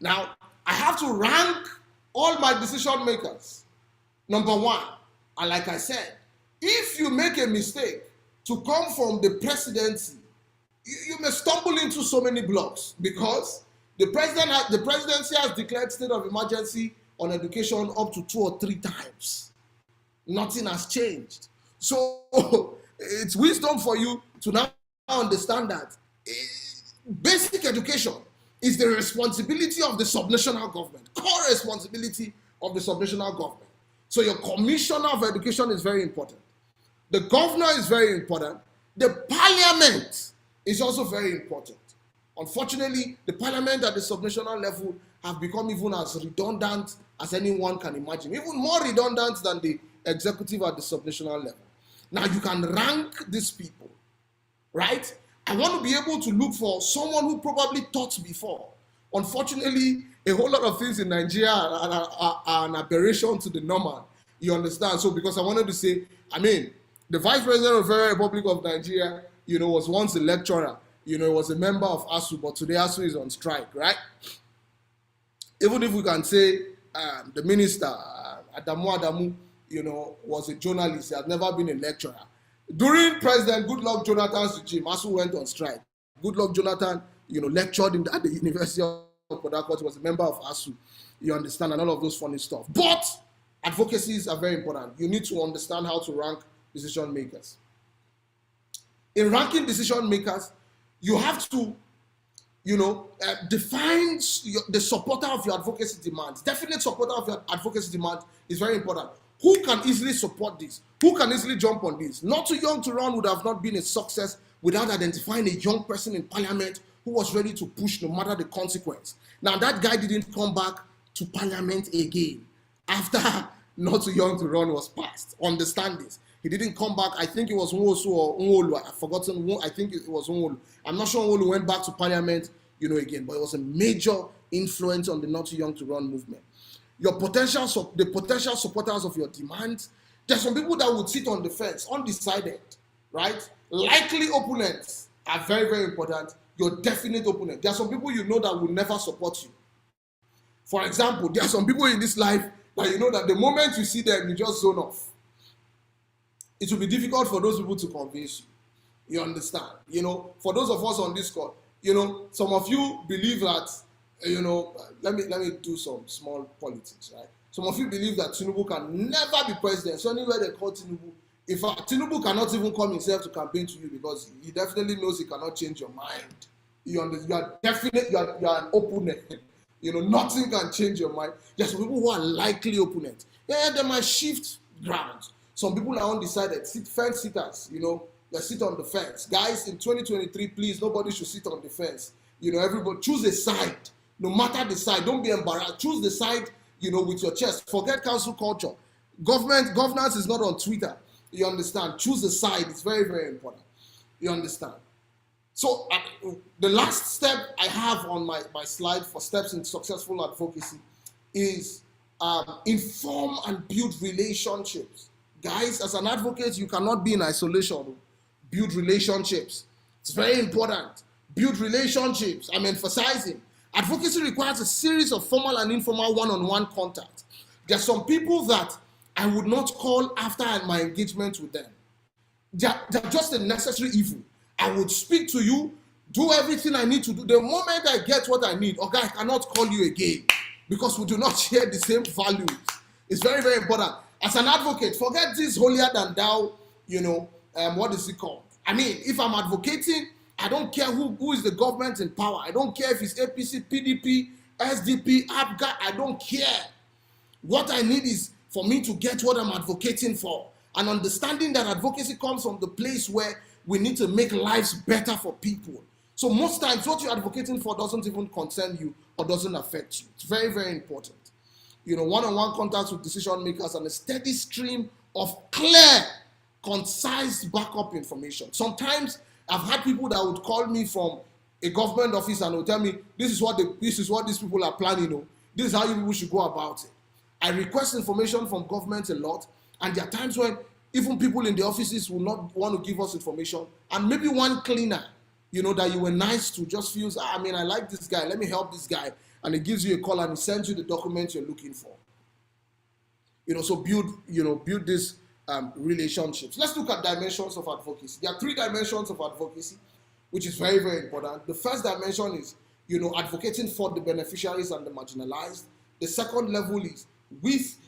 Speaker 1: Now, I have to rank all my decision makers. Number 1, and like I said, if you make a mistake to come from the presidency, you may stumble into so many blocks because the presidency has declared state of emergency on education up to 2 or 3 times. Nothing has changed. So it's wisdom for you to now understand that basic education is the responsibility of the subnational government, core responsibility of the subnational government. So your commissioner of education is very important. The governor is very important. The parliament is also very important. Unfortunately, the parliament at the subnational level have become even as redundant as anyone can imagine, even more redundant than the executive at the subnational level. Now you can rank these people, right? I want to be able to look for someone who probably taught before. Unfortunately, a whole lot of things in Nigeria are an aberration to the normal. You understand? So because I wanted to say, the Vice President of the Federal Republic of Nigeria, was once a lecturer, he was a member of ASU, but today ASU is on strike, right? Even if we can say the minister, Adamu, was a journalist, he had never been a lecturer. During President Goodluck Jonathan's regime, ASU went on strike. Goodluck Jonathan, lectured at the University of Port Harcourt, was a member of ASU, you understand, and all of those funny stuff. But advocacies are very important. You need to understand how to rank decision makers. In ranking decision makers, you have to, define the supporter of your advocacy demands. Definite supporter of your advocacy demand is very important. Who can easily support this? Who can easily jump on this? Not Too Young to Run would have not been a success without identifying a young person in parliament who was ready to push no matter the consequence. Now, that guy didn't come back to parliament again after Not Too Young to Run was passed. Understand this. He didn't come back. I think it was Nwosu or Nwolu. I've forgotten. I think it was Nwolu. I'm not sure Nwolu went back to parliament, again, but it was a major influence on the Not Too Young to Run movement. The potential supporters of your demands. There are some people that would sit on the fence, undecided, right? Likely opponents are very, very important. Your definite opponent. There are some people that will never support you. For example, there are some people in this life that that the moment you see them, you just zone off. It will be difficult for those people to convince you. You understand? For those of us on this call, some of you believe that, let me do some small politics, right? Some of you believe that Tinubu can never be president. So anywhere they call Tinubu, in fact, Tinubu cannot even come himself to campaign to you because he definitely knows he cannot change your mind. You are an opponent. Nothing can change your mind. There are some people who are likely opponents. Yeah, they might shift grounds. Some people are undecided, fence sitters, they sit on the fence. Guys, in 2023, please, nobody should sit on the fence. Everybody, choose a side. No matter the side, don't be embarrassed. Choose the side, with your chest. Forget council culture. Governance is not on Twitter. You understand? Choose the side. It's very, very important. You understand? So the last step I have on my slide for steps in successful advocacy is inform and build relationships. Guys, as an advocate, you cannot be in isolation. Build relationships. It's very important. Build relationships. I'm emphasizing. Advocacy requires a series of formal and informal one-on-one contact. There are some people that I would not call after my engagement with them. They're just a necessary evil. I would speak to you, do everything I need to do. The moment I get what I need, okay, I cannot call you again because we do not share the same values. It's very, very important. As an advocate, forget this holier than thou, what is it called? I mean, if I'm advocating, I don't care who is the government in power. I don't care if it's APC, PDP, SDP, ABGA. I don't care. What I need is for me to get what I'm advocating for. And understanding that advocacy comes from the place where we need to make lives better for people. So most times what you're advocating for doesn't even concern you or doesn't affect you. It's very, very important. One-on-one contacts with decision makers and a steady stream of clear, concise backup information. Sometimes I've had people that would call me from a government office and will tell me, this is what these people are planning. This is how you people should go about it. I request information from government a lot, and there are times when even people in the offices will not want to give us information, and maybe one cleaner, that you were nice to just feels, I like this guy, let me help this guy, and he gives you a call and he sends you the documents you're looking for. So build these relationships. Let's look at dimensions of advocacy. There are 3 dimensions of advocacy, which is very, very important. The first dimension is, advocating for the beneficiaries and the marginalized. The second level is with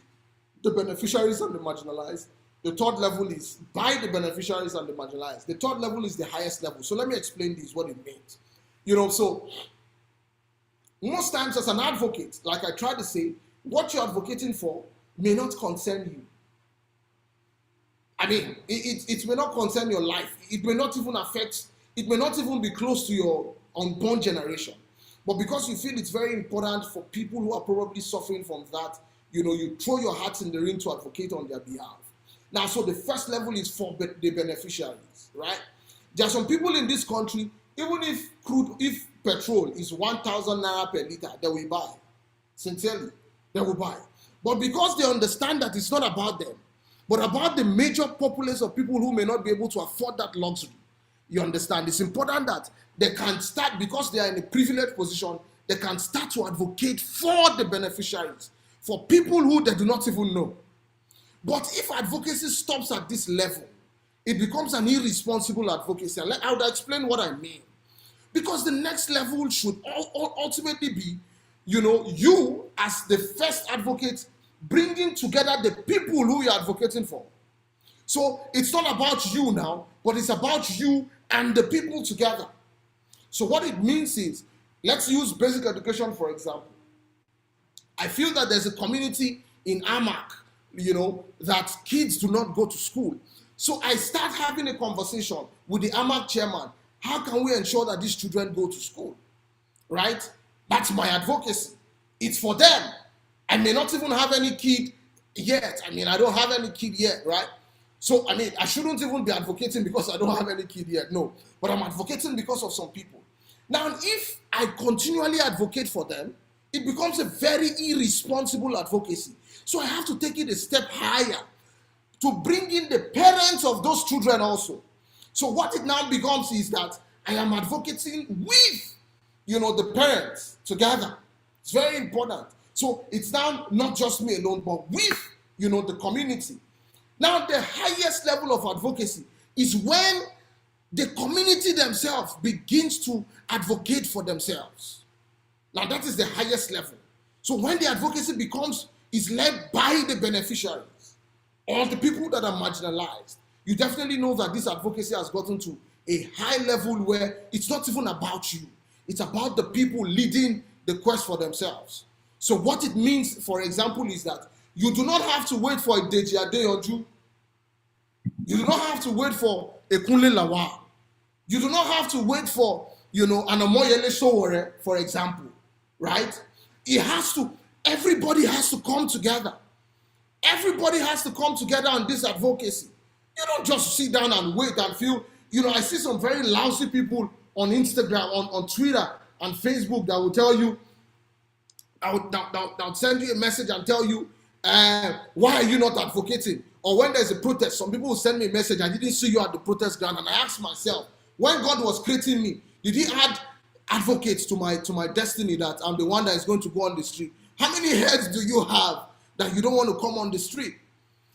Speaker 1: the beneficiaries and the marginalized. The third level is by the beneficiaries and the marginalized. The third level is the highest level. So let me explain this, what it means. So most times as an advocate, like I try to say, what you're advocating for may not concern you. It may not concern your life. It may not even be close to your unborn generation. But because you feel it's very important for people who are probably suffering from that, you throw your hat in the ring to advocate on their behalf. Now, so the first level is for the beneficiaries, right? There are some people in this country, even if petrol is 1,000 naira per liter, they will buy. Sincerely, they will buy. But because they understand that it's not about them, but about the major populace of people who may not be able to afford that luxury, You understand? It's important that they can start, because they are in a privileged position, they can start to advocate for the beneficiaries, for people who they do not even know. But if advocacy stops at this level, it becomes an irresponsible advocacy. And I would explain what I mean. Because the next level should ultimately be, you as the first advocate, bringing together the people who you're advocating for. So it's not about you now, but it's about you and the people together. So what it means is, let's use basic education, for example. I feel that there's a community in Amak, that kids do not go to school. So I start having a conversation with the Amak chairman. How can we ensure that these children go to school? Right? That's my advocacy. It's for them. I may not even have any kid yet. I don't have any kid yet, right? So, I shouldn't even be advocating because I don't have any kid yet. No. But I'm advocating because of some people. Now, if I continually advocate for them, it becomes a very irresponsible advocacy. So I have to take it a step higher to bring in the parents of those children also. So what it now becomes is that I am advocating with, the parents together. It's very important. So it's now not just me alone, but with, the community. Now, the highest level of advocacy is when the community themselves begins to advocate for themselves. Now, that is the highest level. So when the advocacy is led by the beneficiaries or the people that are marginalized, you definitely know that this advocacy has gotten to a high level where it's not even about you. It's about the people leading the quest for themselves. So what it means, for example, is that you do not have to wait for a Deji Adeyanju. You do not have to wait for a Kunle Lawal. You do not have to wait for, an Omoyele Sowore, for example, right? Everybody has to come together. Everybody has to come together on this advocacy. You don't just sit down and wait and feel, I see some very lousy people on Instagram, on Twitter and Facebook that will tell you, I'll send you a message and tell you, why are you not advocating? Or when there's a protest, some people will send me a message, I didn't see you at the protest ground, and I ask myself, when God was creating me, did he add advocates to my destiny that I'm the one that is going to go on the street? How many heads do you have that you don't want to come on the street?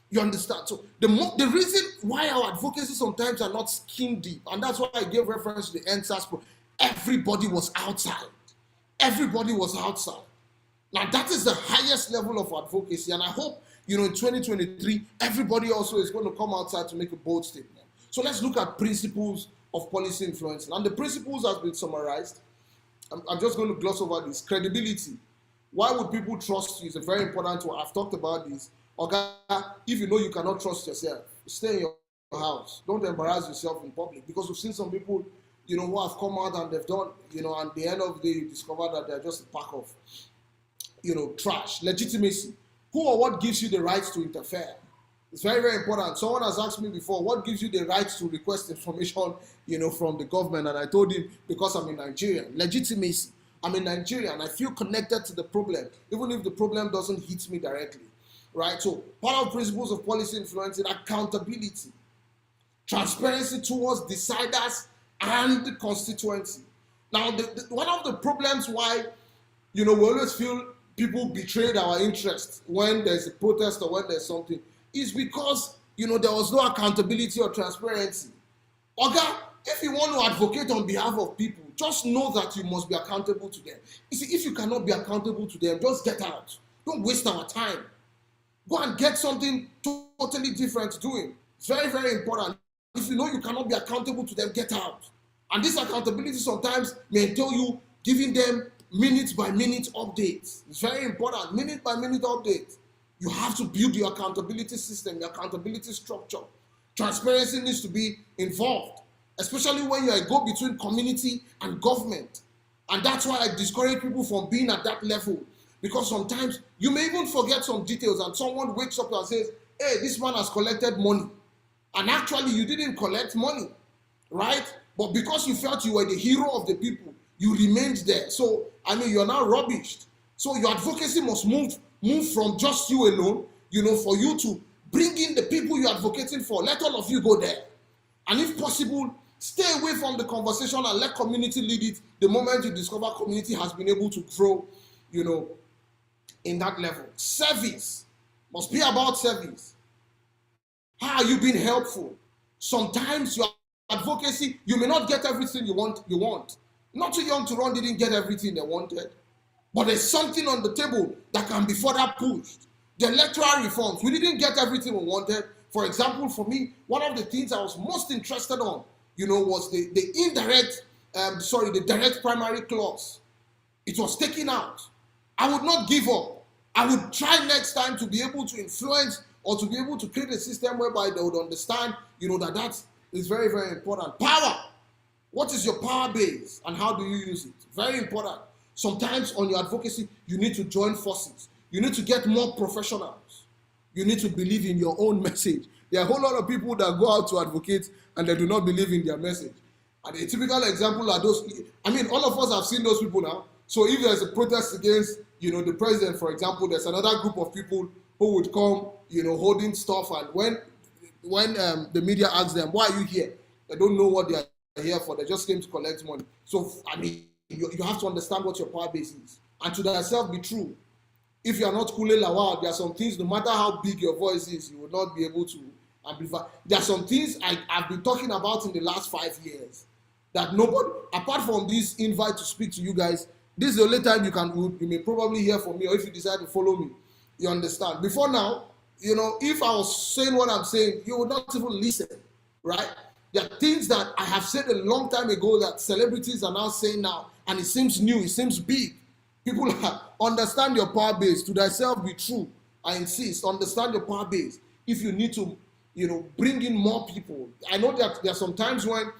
Speaker 1: You understand? So the reason why our advocacy sometimes are not skin deep, and that's why I gave reference to the NSAS, everybody was outside. Everybody was outside. Now that is the highest level of advocacy, and I hope, in 2023, everybody also is going to come outside to make a bold statement. So let's look at principles of policy influencing. And the principles have been summarized. I'm just going to gloss over this. Credibility. Why would people trust you is a very important one. I've talked about this. Okay, if you know you cannot trust yourself, stay in your house. Don't embarrass yourself in public, because we've seen some people, who have come out and they've done, and at the end of the day, you discover that they're just a pack of, trash. Legitimacy. Who or what gives you the right to interfere? It's very, very important. Someone has asked me before, what gives you the right to request information, from the government? And I told him, because I'm in Nigeria. Legitimacy. I'm in Nigeria and I feel connected to the problem, even if the problem doesn't hit me directly. Right? So part of principles of policy influencing: accountability, transparency towards deciders and the constituency. Now, one of the problems why, we always feel people betrayed our interest when there's a protest or when there's something is because, there was no accountability or transparency. Okay, if you want to advocate on behalf of people, just know that you must be accountable to them. You see, if you cannot be accountable to them, just get out. Don't waste our time. Go and get something totally different doing. It's very, very important. If you know you cannot be accountable to them, get out. And this accountability sometimes may entail you giving them minute by minute updates. It's very important. Minute by minute updates. You have to build your accountability system, your accountability structure. Transparency needs to be involved, especially when you're a go between community and government. And that's why I discourage people from being at that level. Because sometimes you may even forget some details and someone wakes up and says, hey, this man has collected money. And actually you didn't collect money, right? But because you felt you were the hero of the people, you remained there. So, you're now rubbished. So your advocacy must move from just you alone, for you to bring in the people you're advocating for. Let all of you go there. And if possible, Stay away from the conversation and let community lead it the moment you discover community has been able to grow, in that level. Service must be about service. How are you being helpful? Sometimes your advocacy, you may not get everything you want. Not Too Young to Run didn't get everything they wanted. But there's something on the table that can be further pushed. The electoral reforms, we didn't get everything we wanted. For example, for me, one of the things I was most interested on, was the direct primary clause. It was taken out. I would not give up. I would try next time to be able to influence or to be able to create a system whereby they would understand, that is very, very important. Power. What is your power base and how do you use it? Very important. Sometimes on your advocacy, you need to join forces. You need to get more professionals. You need to believe in your own message. There are a whole lot of people that go out to advocate and they do not believe in their message. And a typical example are those, all of us have seen those people now. So if there's a protest against, the president, for example, there's another group of people who would come, holding stuff. And when the media asks them, why are you here? They don't know what they are here for. They just came to collect money. So, you have to understand what your power base is. And to yourself be true. If you are not Kule Lawal, there are some things, no matter how big your voice is, you will not be able to amplify. There are some things I've been talking about in the last 5 years that nobody, apart from this invite to speak to you guys, this is the only time you may probably hear from me, or if you decide to follow me, you understand. Before now, if I was saying what I'm saying, you would not even listen, right? There are things that I have said a long time ago that celebrities are now saying now, and it seems new, it seems big. People understand your power base. To thyself be true. I insist, understand your power base. If you need to, bring in more people. I know that there are some times when,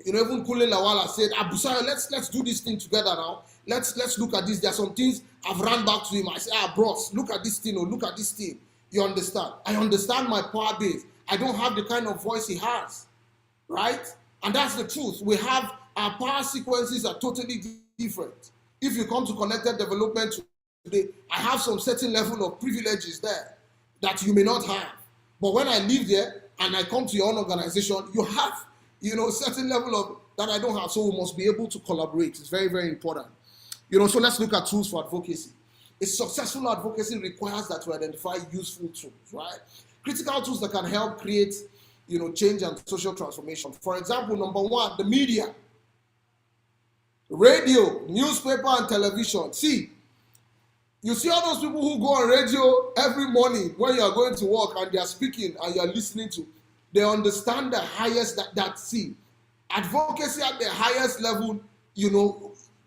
Speaker 1: even Kule Lawala said, Busaya, let's do this thing together now. Let's look at this. There are some things I've run back to him. I say, bros, look at this thing or look at this thing. You understand? I understand my power base. I don't have the kind of voice he has, right? And that's the truth. We have, our power sequences are totally different. If you come to connected development today, I have some certain level of privileges there that you may not have. But when I live there and I come to your own organization, you have, certain level of that I don't have. So we must be able to collaborate. It's very, very important. So let's look at tools for advocacy. A successful advocacy requires that we identify useful tools, right? Critical tools that can help create, change and social transformation. For example, number one, the media. Radio, newspaper, and television. See, you see all those people who go on radio every morning when you are going to work and they are speaking and you are listening to, they understand the highest see, advocacy at the highest level,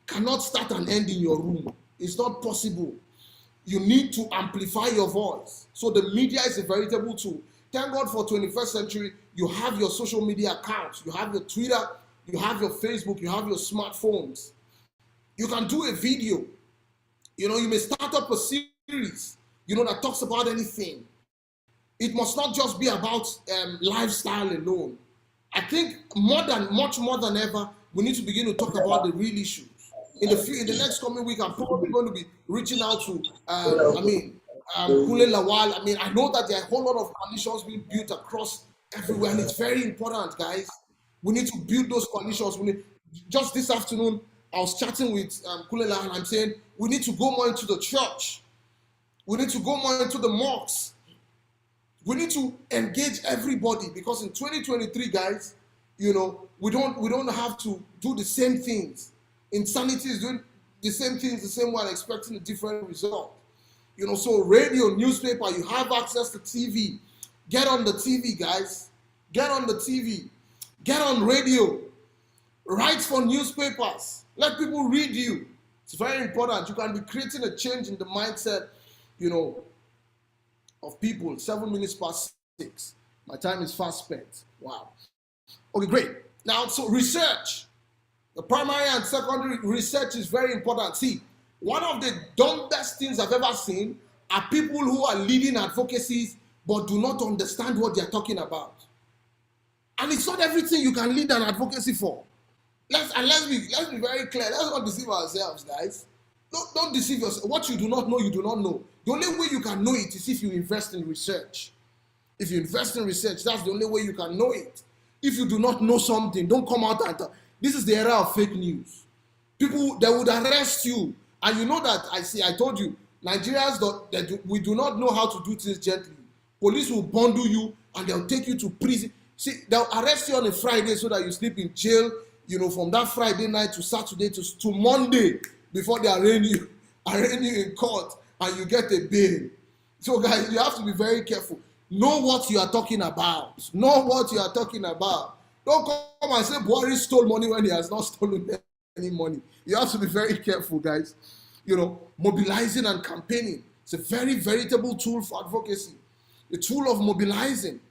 Speaker 1: cannot start and end in your room. It's not possible. You need to amplify your voice. So the media is a veritable tool. Thank God for 21st century, you have your social media accounts, you have your Twitter, you have your Facebook, you have your smartphones. You can do a video. You may start up a series, that talks about anything. It must not just be about lifestyle alone. I think much more than ever, we need to begin to talk about the real issues. In the next coming week, I'm probably going to be reaching out to, Kule Lawal. I know that there are a whole lot of coalitions being built across everywhere, and it's very important, guys. We need to build those coalitions. Just this afternoon, I was chatting with Kule Lawal, and I'm saying we need to go more into the church. We need to go more into the mosques. We need to engage everybody, because in 2023, guys, we don't have to do the same things. Insanity is doing the same things the same way and expecting a different result. So radio, newspaper, you have access to TV. Get on the TV, guys. Get on the TV. Get on radio. Write for newspapers. Let people read you. It's very important. You can be creating a change in the mindset, of people. 7 minutes past 6. My time is fast spent. Wow. Okay, great. Now, so research. The primary and secondary research is very important. See, one of the dumbest things I've ever seen are people who are leading advocacies but do not understand what they're talking about. And it's not everything you can lead an advocacy for. Let's be very clear. Let's not deceive ourselves, guys. Don't deceive yourself. What you do not know, you do not know. The only way you can know it is if you invest in research. If you invest in research, that's the only way you can know it. If you do not know something, don't come out and talk. This is the era of fake news. People, they would arrest you. And you know that, I told you, Nigerians, we do not know how to do things gently. Police will bundle you and they'll take you to prison. See, they'll arrest you on a Friday so that you sleep in jail, from that Friday night to Saturday to Monday before they arraign you in court and you get a bail. So guys, you have to be very careful. Know what you are talking about. Know what you are talking about. Don't come and say Buhari stole money when he has not stolen any money. You have to be very careful, guys. Mobilizing and campaigning. It's a very veritable tool for advocacy. The tool of mobilizing.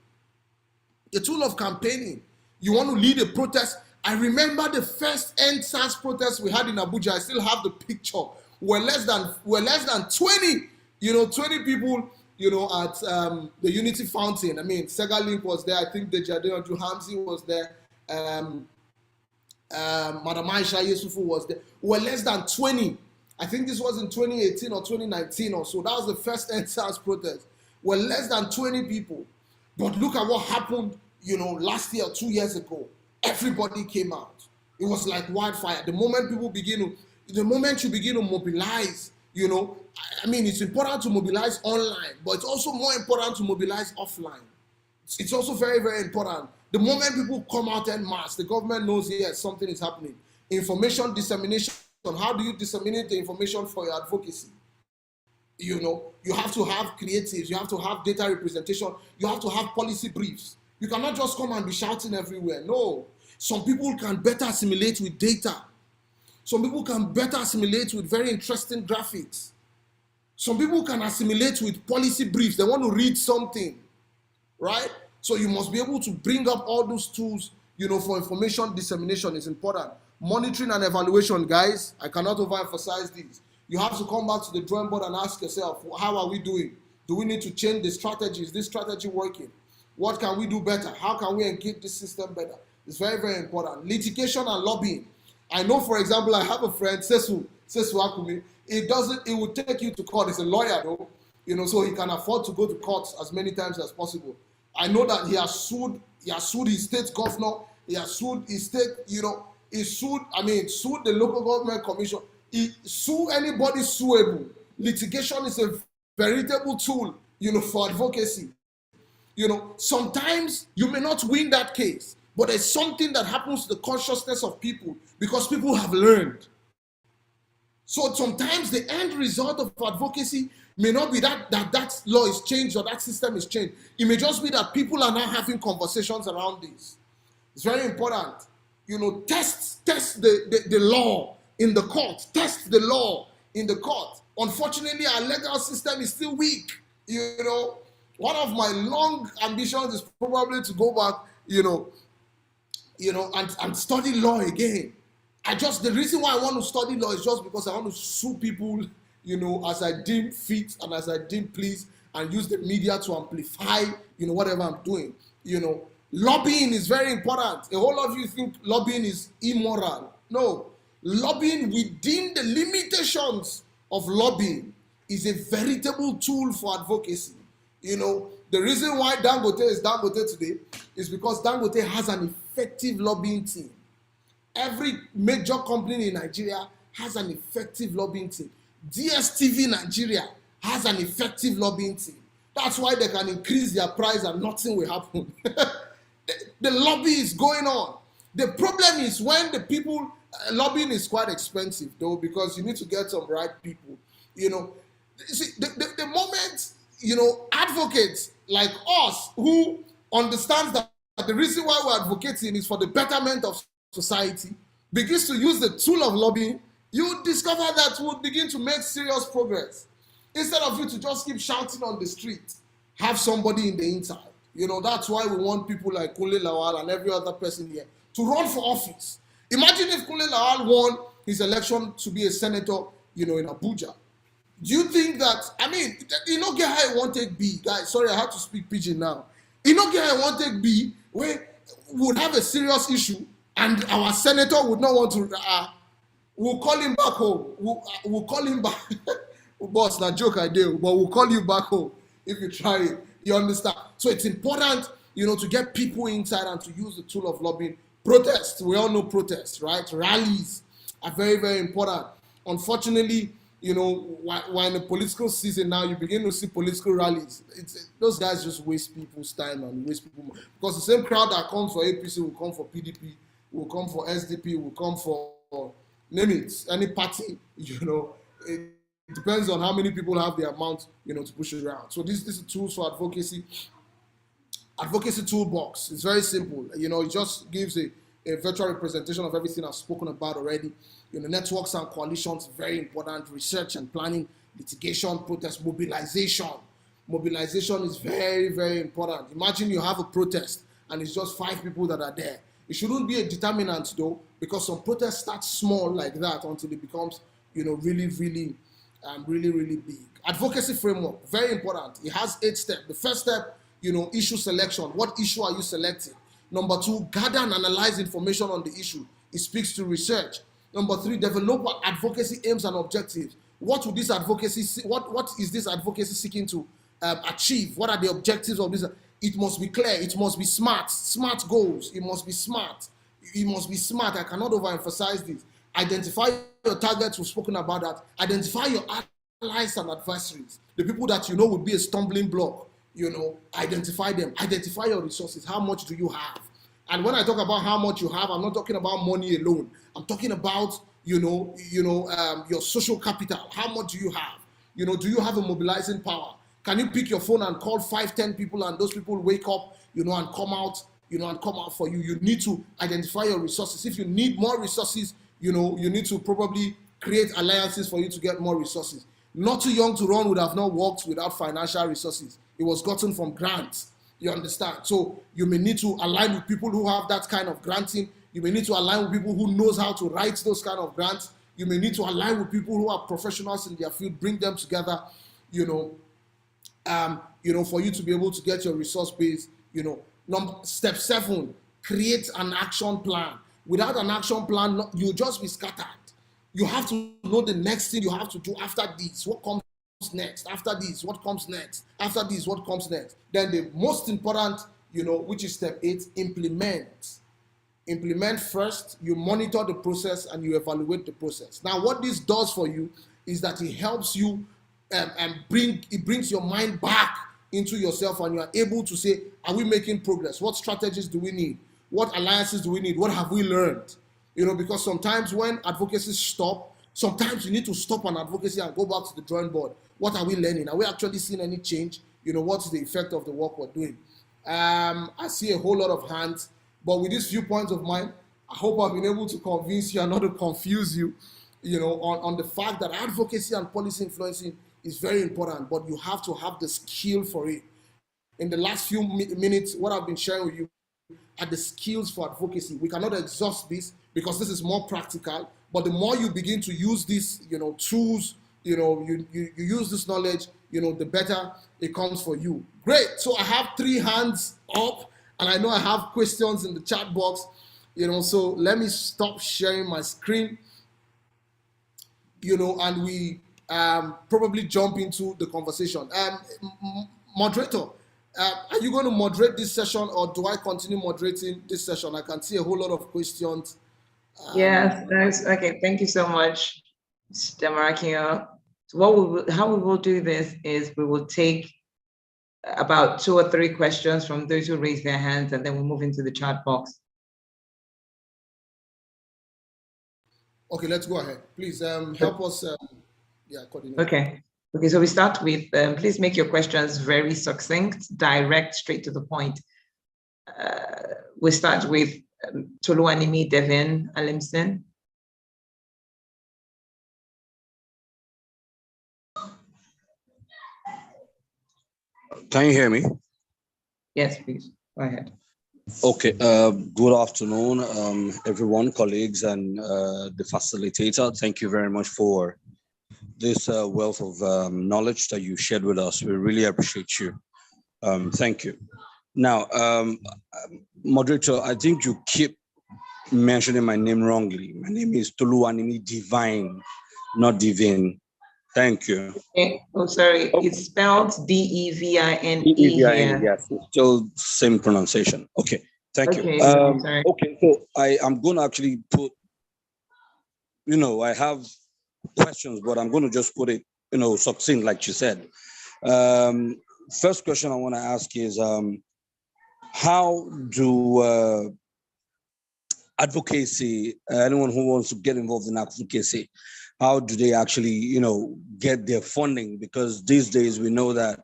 Speaker 1: The tool of campaigning. You want to lead a protest. I remember the first End SARS protest we had in Abuja. I still have the picture. We're less than 20, 20 people, at the Unity Fountain. I mean, Sega Link was there. I think Dejade Hamzi was there. Madam Aisha Yesufu was there. We're less than 20. I think this was in 2018 or 2019 or so. That was the first End SARS protest. We're less than 20 people. But look at what happened, last year or 2 years ago. Everybody came out. It was like wildfire. The moment you begin to mobilize, it's important to mobilize online, but it's also more important to mobilize offline. It's also very, very important. The moment people come out en masse, the government knows, yes, something is happening. Information dissemination. How do you disseminate the information for your advocacy? You have to have creatives, you have to have data representation, you have to have policy briefs. You cannot just come and be shouting everywhere. No. Some people can better assimilate with data. Some people can better assimilate with very interesting graphics. Some people can assimilate with policy briefs. They want to read something, right? So you must be able to bring up all those tools, for information dissemination is important. Monitoring and evaluation, guys, I cannot overemphasize this. You have to come back to the drawing board and ask yourself, how are we doing? Do we need to change the strategy? Is this strategy working? What can we do better? How can we engage this system better? It's very, very important. Litigation and lobbying. I know, for example, I have a friend, Sesu Akumi. It would take you to court. He's a lawyer, though, so he can afford to go to court as many times as possible. I know that he has sued his state governor. He has sued his state, sued the local government commission. He sue anybody suable. Litigation is a veritable tool, for advocacy. Sometimes you may not win that case, but there's something that happens to the consciousness of people because people have learned. So sometimes the end result of advocacy may not be that law is changed or that system is changed. It may just be that people are now having conversations around this. It's very important. Test the law in the court. Test the law in the court. Unfortunately, our legal system is still weak. One of my long ambitions is probably to go back, and study law again. The reason why I want to study law is just because I want to sue people, as I deem fit and as I deem please, and use the media to amplify, whatever I'm doing. Lobbying is very important. A whole lot of you think lobbying is immoral. No, lobbying within the limitations of lobbying is a veritable tool for advocacy. The reason why Dangote is Dangote today is because Dangote has an effective lobbying team. Every major company in Nigeria has an effective lobbying team. DSTV Nigeria has an effective lobbying team. That's why they can increase their price and nothing will happen. The lobby is going on. The problem is when the people, lobbying is quite expensive though, because you need to get some right people. See, the moment, advocates like us who understands that the reason why we're advocating is for the betterment of society, begins to use the tool of lobbying, you discover that we'll begin to make serious progress. Instead of you to just keep shouting on the street, have somebody in the inside. That's why we want people like Kunle Lawal and every other person here to run for office. Imagine if Kunle Lawal won his election to be a senator, in Abuja. Do you think that, get how I want to be, guys, sorry, I have to speak pidgin now. Get how I want to be, where we would have a serious issue and our senator would not want to, we'll call him back home. We'll call him back. Boss, that joke I do, but we'll call you back home if you try it. You understand? So it's important to get people inside and to use the tool of lobbying. Protests, we all know protests, right? Rallies are very, very important. Unfortunately, we're in a political season now. You begin to see political rallies. Those guys just waste people's time and waste people, because the same crowd that comes for APC will come for PDP, will come for SDP, will come for, name it, any party. It depends on how many people have the amount, to push it around. So this is tools for advocacy. Advocacy toolbox. It's very simple. It just gives a virtual representation of everything I've spoken about already. Networks and coalitions, very important. Research and planning, litigation, protest, mobilization. Mobilization is very, very important. Imagine you have a protest and it's just 5 people that are there. It shouldn't be a determinant though, because some protests start small like that until it becomes, really, really, really big. Advocacy framework, very important. It has 8 steps. The first step, issue selection. What issue are you selecting? Number 2, gather and analyze information on the issue. It speaks to research. Number 3, develop advocacy aims and objectives. What is this advocacy seeking to achieve? What are the objectives of this? It must be clear. It must be smart. Smart goals. It must be smart. It must be smart. I cannot overemphasize this. Identify your targets. We've spoken about that. Identify your allies and adversaries. The people that would be a stumbling block. Identify them. Identify your resources. How much do you have? And when I talk about how much you have, I'm not talking about money alone. I'm talking about, your social capital. How much do you have? Do you have a mobilizing power? Can you pick your phone and call 5-10 people, and those people wake up, and come out, and come out for you? You need to identify your resources. If you need more resources, you need to probably create alliances for you to get more resources. Not Too Young to Run would have not worked without financial resources. It was gotten from grants. You understand? So you may need to align with people who have that kind of granting. You may need to align with people who knows how to write those kind of grants. You may need to align with people who are professionals in their field, bring them together, for you to be able to get your resource base. Step 7, create an action plan. Without an action plan, you'll just be scattered. You have to know the next thing you have to do after this. What comes next? After this, what comes next? After this, what comes next? Then the most important, which is step 8, implement. Implement first, you monitor the process and you evaluate the process. Now, what this does for you is that it helps you it brings your mind back into yourself, and you are able to say, are we making progress? What strategies do we need? What alliances do we need? What have we learned? Because sometimes when advocacy stop, sometimes you need to stop on advocacy and go back to the drawing board. What are we learning? Are we actually seeing any change? What's the effect of the work we're doing? I see a whole lot of hands, but with these few points of mine, I hope I've been able to convince you and not to confuse you, on the fact that advocacy and policy influencing is very important, but you have to have the skill for it. In the last few minutes, what I've been sharing with you are the skills for advocacy. We cannot exhaust this because this is more practical, but the more you begin to use these, tools, you use this knowledge, the better it comes for you. Great. So I have 3 hands up, and I know I have questions in the chat box, so let me stop sharing my screen, and we probably jump into the conversation. Moderator, are you going to moderate this session, or do I continue moderating this session? I can see a whole lot of questions.
Speaker 3: Yes, okay. Thank you so much, Mr. Marakio. So how we will do this is we will take about 2 or 3 questions from those who raise their hands, and then we'll move into the chat box.
Speaker 1: Okay, let's go ahead. Please help us. Coordinate.
Speaker 3: Okay, so we start with, please make your questions very succinct, direct, straight to the point. We start with Toluwanimi Devin Alimson.
Speaker 4: Can you hear me?
Speaker 3: Yes, please, go ahead.
Speaker 4: Okay, good afternoon, everyone, colleagues, and the facilitator. Thank you very much for this wealth of knowledge that you shared with us. We really appreciate you. Thank you. Now, moderator, I think you keep mentioning my name wrongly. My name is Toluwanimi Divine, not Divine. Thank you.
Speaker 3: Okay. Oh, sorry.
Speaker 4: Oh.
Speaker 3: It's spelled Devine
Speaker 4: Devine,
Speaker 3: here.
Speaker 4: yes, it's still same pronunciation. Okay, thank
Speaker 3: Okay,
Speaker 4: you.
Speaker 3: sorry.
Speaker 4: Okay, so I'm going to actually put, I have questions, but I'm going to just put it, succinct, like you said. First question I want to ask is, how do advocacy, anyone who wants to get involved in advocacy, how do they actually, get their funding? Because these days we know that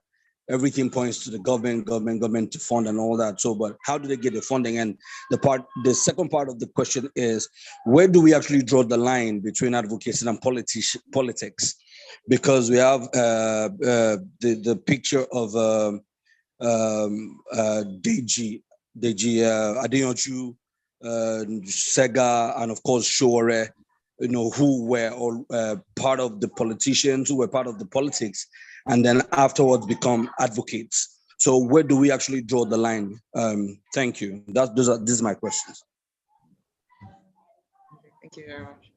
Speaker 4: everything points to the government to fund and all that. So, but how do they get the funding? And the second part of the question is, where do we actually draw the line between advocacy and politics? Because we have the picture of Deji Adeyanju, Sega, and of course Shore, who were all part of the politicians, who were part of the politics, and then afterwards become advocates. So where do we actually draw the line? Thank you. These are my questions.
Speaker 3: Thank you very much.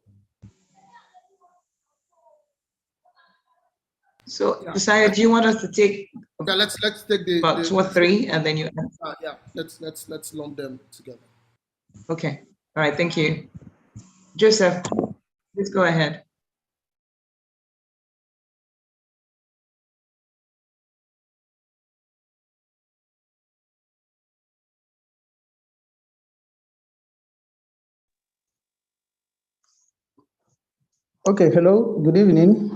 Speaker 3: So, Josiah, do you want us to take?
Speaker 1: Yeah, let's take
Speaker 3: about 2 or 3, and then you answer.
Speaker 1: Yeah, let's lump them together.
Speaker 3: Okay. All right. Thank you, Joseph. Please go ahead.
Speaker 5: Okay, hello, good evening.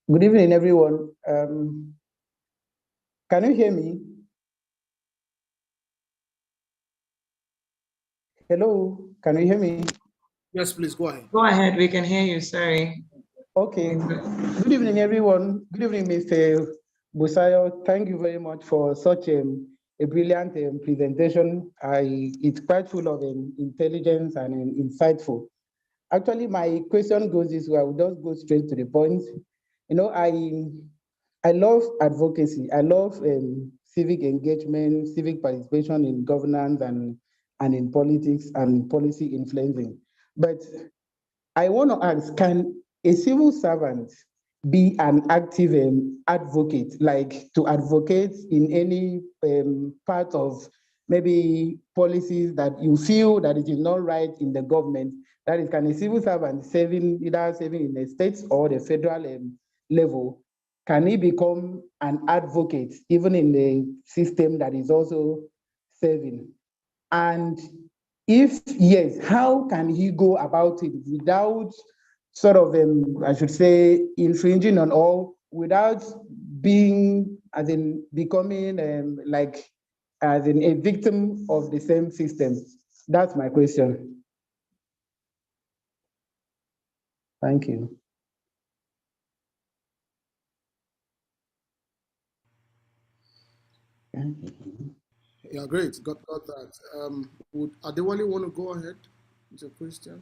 Speaker 5: Good evening, everyone. Can you hear me? Hello, can you hear me?
Speaker 1: Yes, please, go ahead.
Speaker 3: Go ahead, we can hear you, sorry.
Speaker 5: Okay, good evening, everyone. Good evening, Mr. Busayo. Thank you very much for such a brilliant presentation. It's quite full of intelligence and insightful. Actually, my question goes this way. I will just go straight to the point. I love advocacy. I love civic engagement, civic participation in governance and in politics and policy influencing. But I want to ask, can a civil servant be an active advocate, like to advocate in any part of maybe policies that you feel that it is not right in the government? That is, can a civil servant either serving in the states or the federal level, can he become an advocate even in the system that is also serving? And if yes, how can he go about it without sort of, I should say, infringing on all, without being, as in becoming as in a victim of the same system? That's my question. Thank you.
Speaker 1: Yeah, great. Got that. Would Adewale want to go ahead with your question?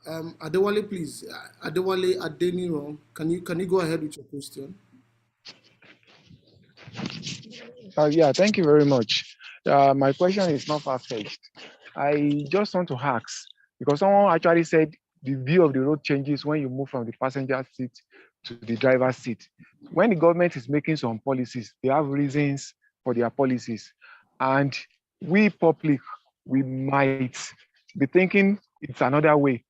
Speaker 1: Adewale, please. Adewale Adeniro, can you go ahead with your question?
Speaker 6: Yeah, thank you very much. My question is not far-fetched. I just want to ask, because someone actually said the view of the road changes when you move from the passenger seat to the driver's seat. When the government is making some policies, they have reasons for their policies. And we public, we might be thinking it's another way.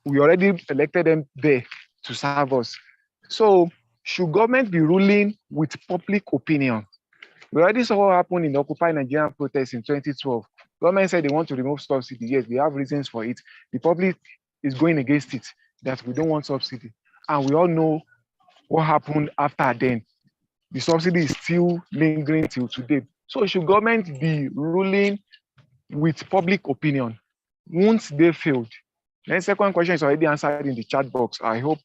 Speaker 6: We already elected them there to serve us. So should government be ruling with public opinion? We already saw what happened in the Occupy Nigerian protests in 2012. Government said they want to remove subsidy. Yes, they have reasons for it. The public is going against it, that we don't want subsidy. And we all know what happened after then. The subsidy is still lingering till today. So should government be ruling with public opinion once they failed? Then second question is already answered in the chat box. I hope,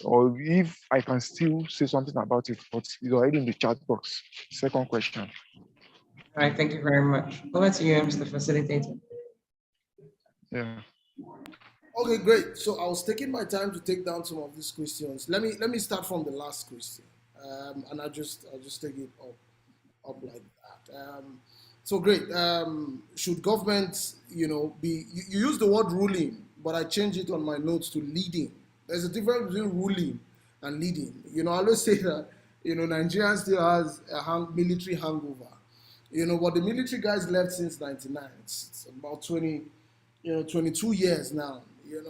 Speaker 6: or if I can still say something about it, but it's already in the chat box. Second question.
Speaker 3: All right, thank you very much. Over to you, Mr. Facilitator.
Speaker 6: Yeah.
Speaker 1: Okay, great. So I was taking my time to take down some of these questions. Let me start from the last question, and I'll just take it up like that. So great. Should government, be, you use the word ruling, but I change it on my notes to leading. There's a difference between ruling and leading. I always say that, Nigeria still has a military hangover. But the military guys left since 99. It's about 22 years now.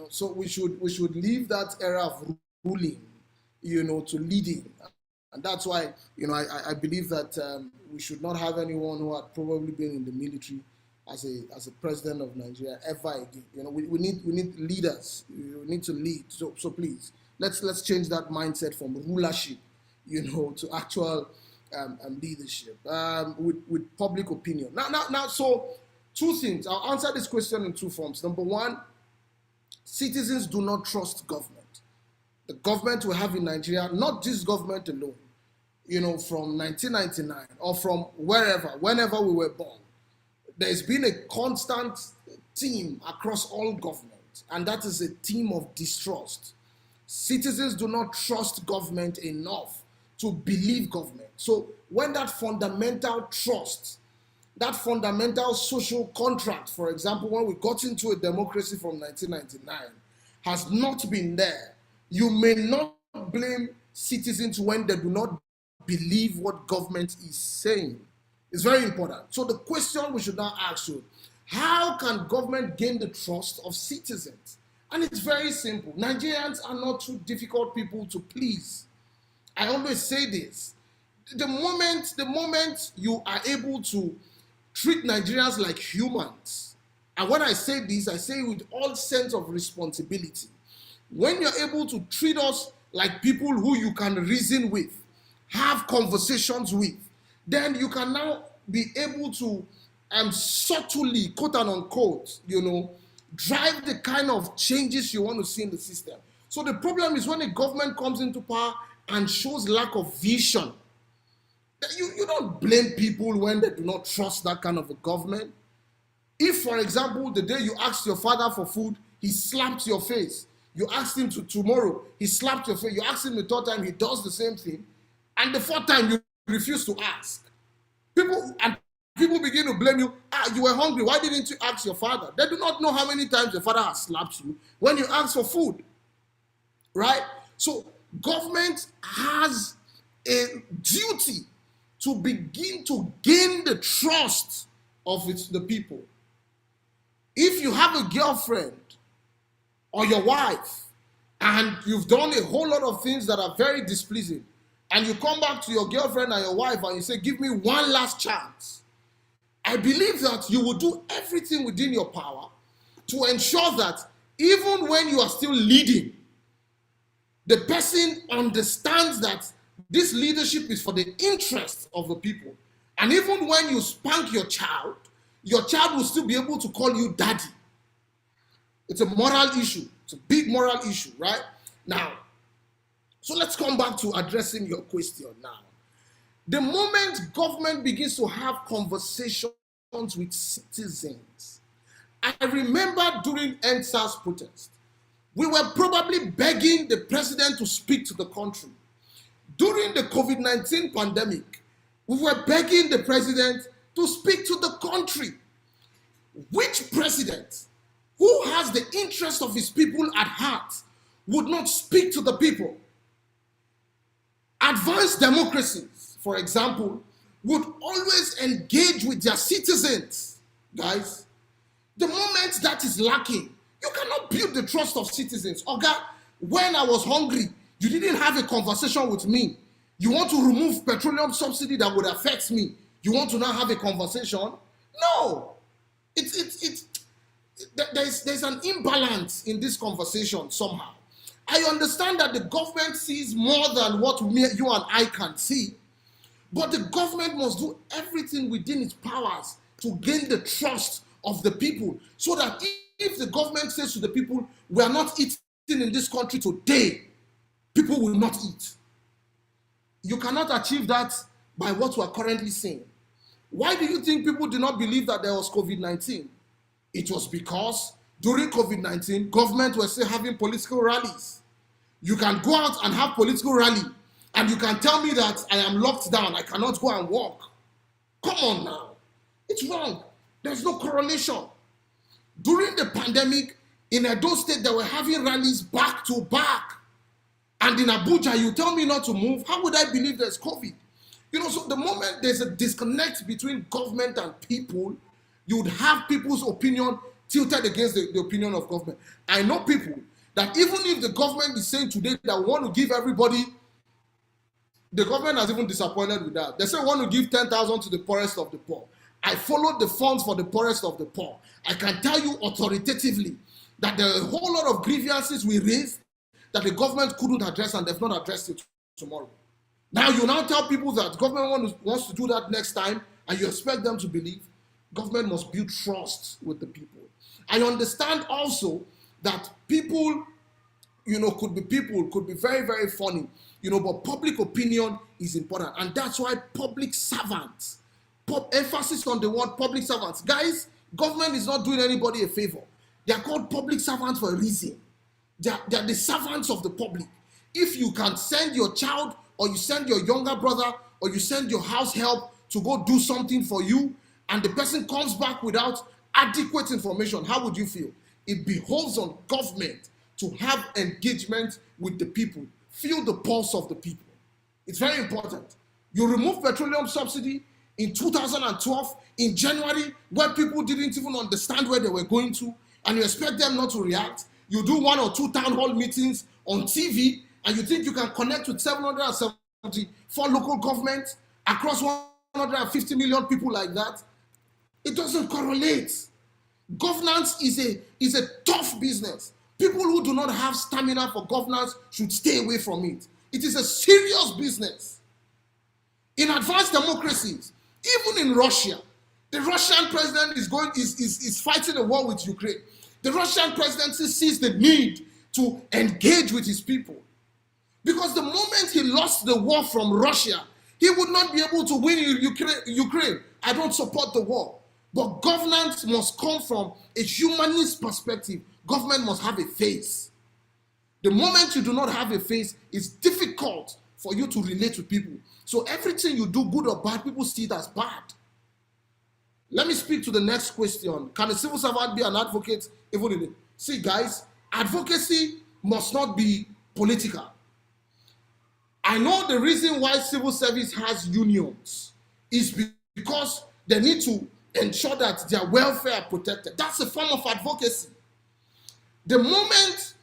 Speaker 1: So we should leave that era of ruling, to leading. And that's why, I believe that we should not have anyone who had probably been in the military as a president of Nigeria ever again. We need leaders. We need to lead. So please, let's change that mindset from rulership, to actual leadership with public opinion. Now, so two things. I'll answer this question in two forms. Number one, citizens do not trust government. The government we have in Nigeria, not this government alone, from 1999 or from whenever we were born, there's been a constant theme across all government, and that is a theme of distrust. Citizens do not trust government enough to believe government. So when that fundamental trust, that fundamental social contract, for example, when we got into a democracy from 1999, has not been there, you may not blame citizens when they do not believe what government is saying. It's very important. So the question we should now ask you, how can government gain the trust of citizens? And it's very simple. Nigerians are not too difficult people to please. I always say this. The moment you are able to treat Nigerians like humans, and when I say this, I say it with all sense of responsibility. When you're able to treat us like people who you can reason with, have conversations with, then you can now be able to subtly, quote and unquote, drive the kind of changes you want to see in the system. So the problem is when a government comes into power and shows lack of vision, you don't blame people when they do not trust that kind of a government. If, for example, the day you asked your father for food, he slapped your face. You asked him to tomorrow, he slapped your face. You asked him the third time, he does the same thing. And the fourth time, you refuse to ask. People begin to blame you. You were hungry. Why didn't you ask your father? They do not know how many times your father has slapped you when you ask for food. Right? So government has a duty to begin to gain the trust of the people. If you have a girlfriend or your wife and you've done a whole lot of things that are very displeasing, and you come back to your girlfriend and your wife and you say, give me one last chance, I believe that you will do everything within your power to ensure that even when you are still leading, the person understands that this leadership is for the interest of the people. And even when you spank your child will still be able to call you daddy. It's a moral issue. It's a big moral issue, right? Now, so let's come back to addressing your question now. The moment government begins to have conversations with citizens, I remember during NSAS protest, we were probably begging the president to speak to the country. During the COVID-19 pandemic, we were begging the president to speak to the country. Which president who has the interest of his people at heart would not speak to the people? Advanced democracies, for example, would always engage with their citizens, guys. The moment that is lacking, you cannot build the trust of citizens. Oga, when I was hungry, you didn't have a conversation with me. You want to remove petroleum subsidy that would affect me. You want to now have a conversation? No. There's an imbalance in this conversation somehow. I understand that the government sees more than what you and I can see, but the government must do everything within its powers to gain the trust of the people, so that if the government says to the people, we are not eating in this country today, people will not eat. You cannot achieve that by what we are currently saying. Why do you think people did not believe that there was COVID-19? It was because during COVID-19, government was still having political rallies. You can go out and have political rally, and you can tell me that I am locked down, I cannot go and walk. Come on now. It's wrong. There's no correlation. During the pandemic, in Edo State, they were having rallies back to back. And in Abuja, you tell me not to move. How would I believe there's COVID? So the moment there's a disconnect between government and people, you would have people's opinion tilted against the opinion of government. I know people that even if the government is saying today that we want to give everybody, the government has even disappointed with that. They say we want to give 10,000 to the poorest of the poor. I followed the funds for the poorest of the poor. I can tell you authoritatively that there are a whole lot of grievances we raised that the government couldn't address, and they've not addressed it tomorrow. Now you now tell people that government wants to do that next time, and you expect them to believe. Government must build trust with the people. I understand also that people, could be very, very funny, but public opinion is important. And that's why public servants, emphasis on the word public servants. Guys, government is not doing anybody a favor. They are called public servants for a reason. They are the servants of the public. If you can send your child, or you send your younger brother, or you send your house help to go do something for you, and the person comes back without adequate information, how would you feel? It behoves on government to have engagement with the people, feel the pulse of the people. It's very important. You remove petroleum subsidy in 2012, in January, where people didn't even understand where they were going to, and you expect them not to react. You do 1 or 2 town hall meetings on TV, and you think you can connect with 774 local governments across 150 million people like that. It doesn't correlate. Governance is a tough business. People who do not have stamina for governance should stay away from it. It is a serious business. In advanced democracies, even in Russia, the Russian president is fighting a war with Ukraine. The Russian presidency sees the need to engage with his people. Because the moment he lost the war from Russia, he would not be able to win Ukraine. I don't support the war. But governance must come from a humanist perspective. Government must have a face. The moment you do not have a face, it's difficult for you to relate to people. So everything you do, good or bad, people see it as bad. Let me speak to the next question. Can a civil servant be an advocate? See, guys, advocacy must not be political. I know the reason why civil service has unions is because they need to ensure that their welfare are protected. That's a form of advocacy. The moment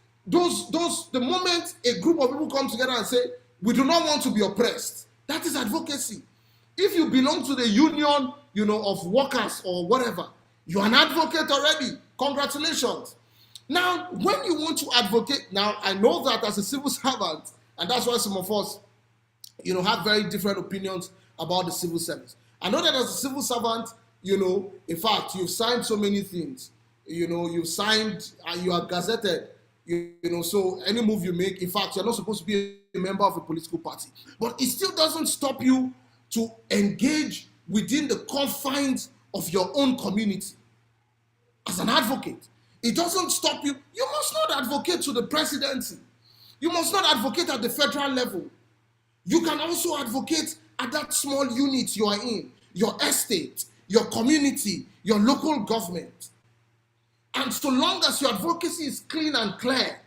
Speaker 1: a group of people come together and say, we do not want to be oppressed, that is advocacy. If you belong to the union, of workers or whatever, you're an advocate already. Congratulations. Now, when you want to advocate, now I know that as a civil servant, and that's why some of us, have very different opinions about the civil service. I know that as a civil servant, in fact, you've signed so many things. You've signed and you are gazetted. So any move you make, in fact, you're not supposed to be a member of a political party. But it still doesn't stop you to engage within the confines of your own community as an advocate. It doesn't stop you. You must not advocate to the presidency. You must not advocate at the federal level. You can also advocate at that small unit you are in, your estate, your community, your local government. And so long as your advocacy is clean and clear,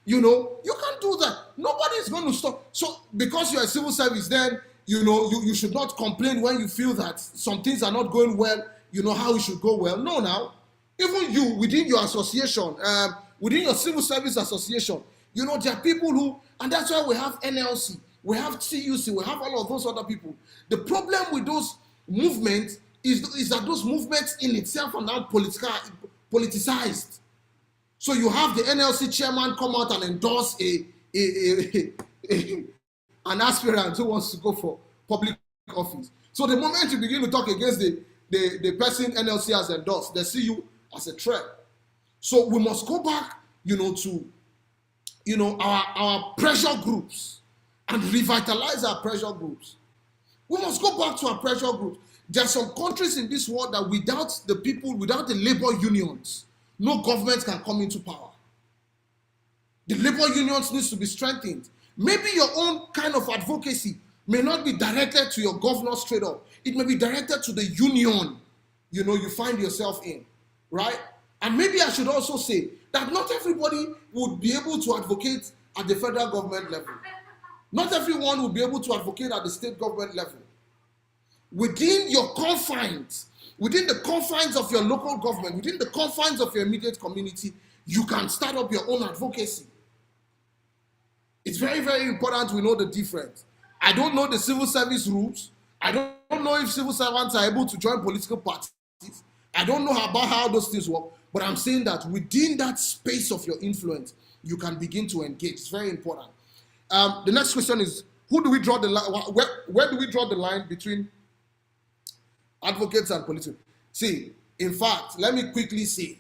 Speaker 1: you can do that. Nobody is going to stop. So because you're a civil service, then, you should not complain when you feel that some things are not going well, how it should go well. No, now, even you, within your association, within your civil service association, there are people who, and that's why we have NLC, we have CUC, we have all of those other people. The problem with those movements is that those movements in itself are now politicized. So you have the NLC chairman come out and endorse an aspirant who wants to go for public office. So the moment you begin to talk against the person NLC has endorsed, they see you as a threat. So we must go back, to our pressure groups and revitalize our pressure groups. We must go back to our pressure groups. There are some countries in this world that without the people, without the labor unions, no government can come into power. The labor unions needs to be strengthened. Maybe your own kind of advocacy may not be directed to your governor straight up. It may be directed to the union you find yourself in, right? And maybe I should also say that not everybody would be able to advocate at the federal government level. Not everyone will be able to advocate at the state government level. Within your confines, within the confines of your local government, within the confines of your immediate community, you can start up your own advocacy. It's very, very important we know the difference. I don't know the civil service rules. I don't know if civil servants are able to join political parties. I don't know about how those things work, but I'm saying that within that space of your influence, you can begin to engage. It's very important. The next question is, who do we draw the line? Where do we draw the line between advocates and politicians? See, in fact, let me quickly say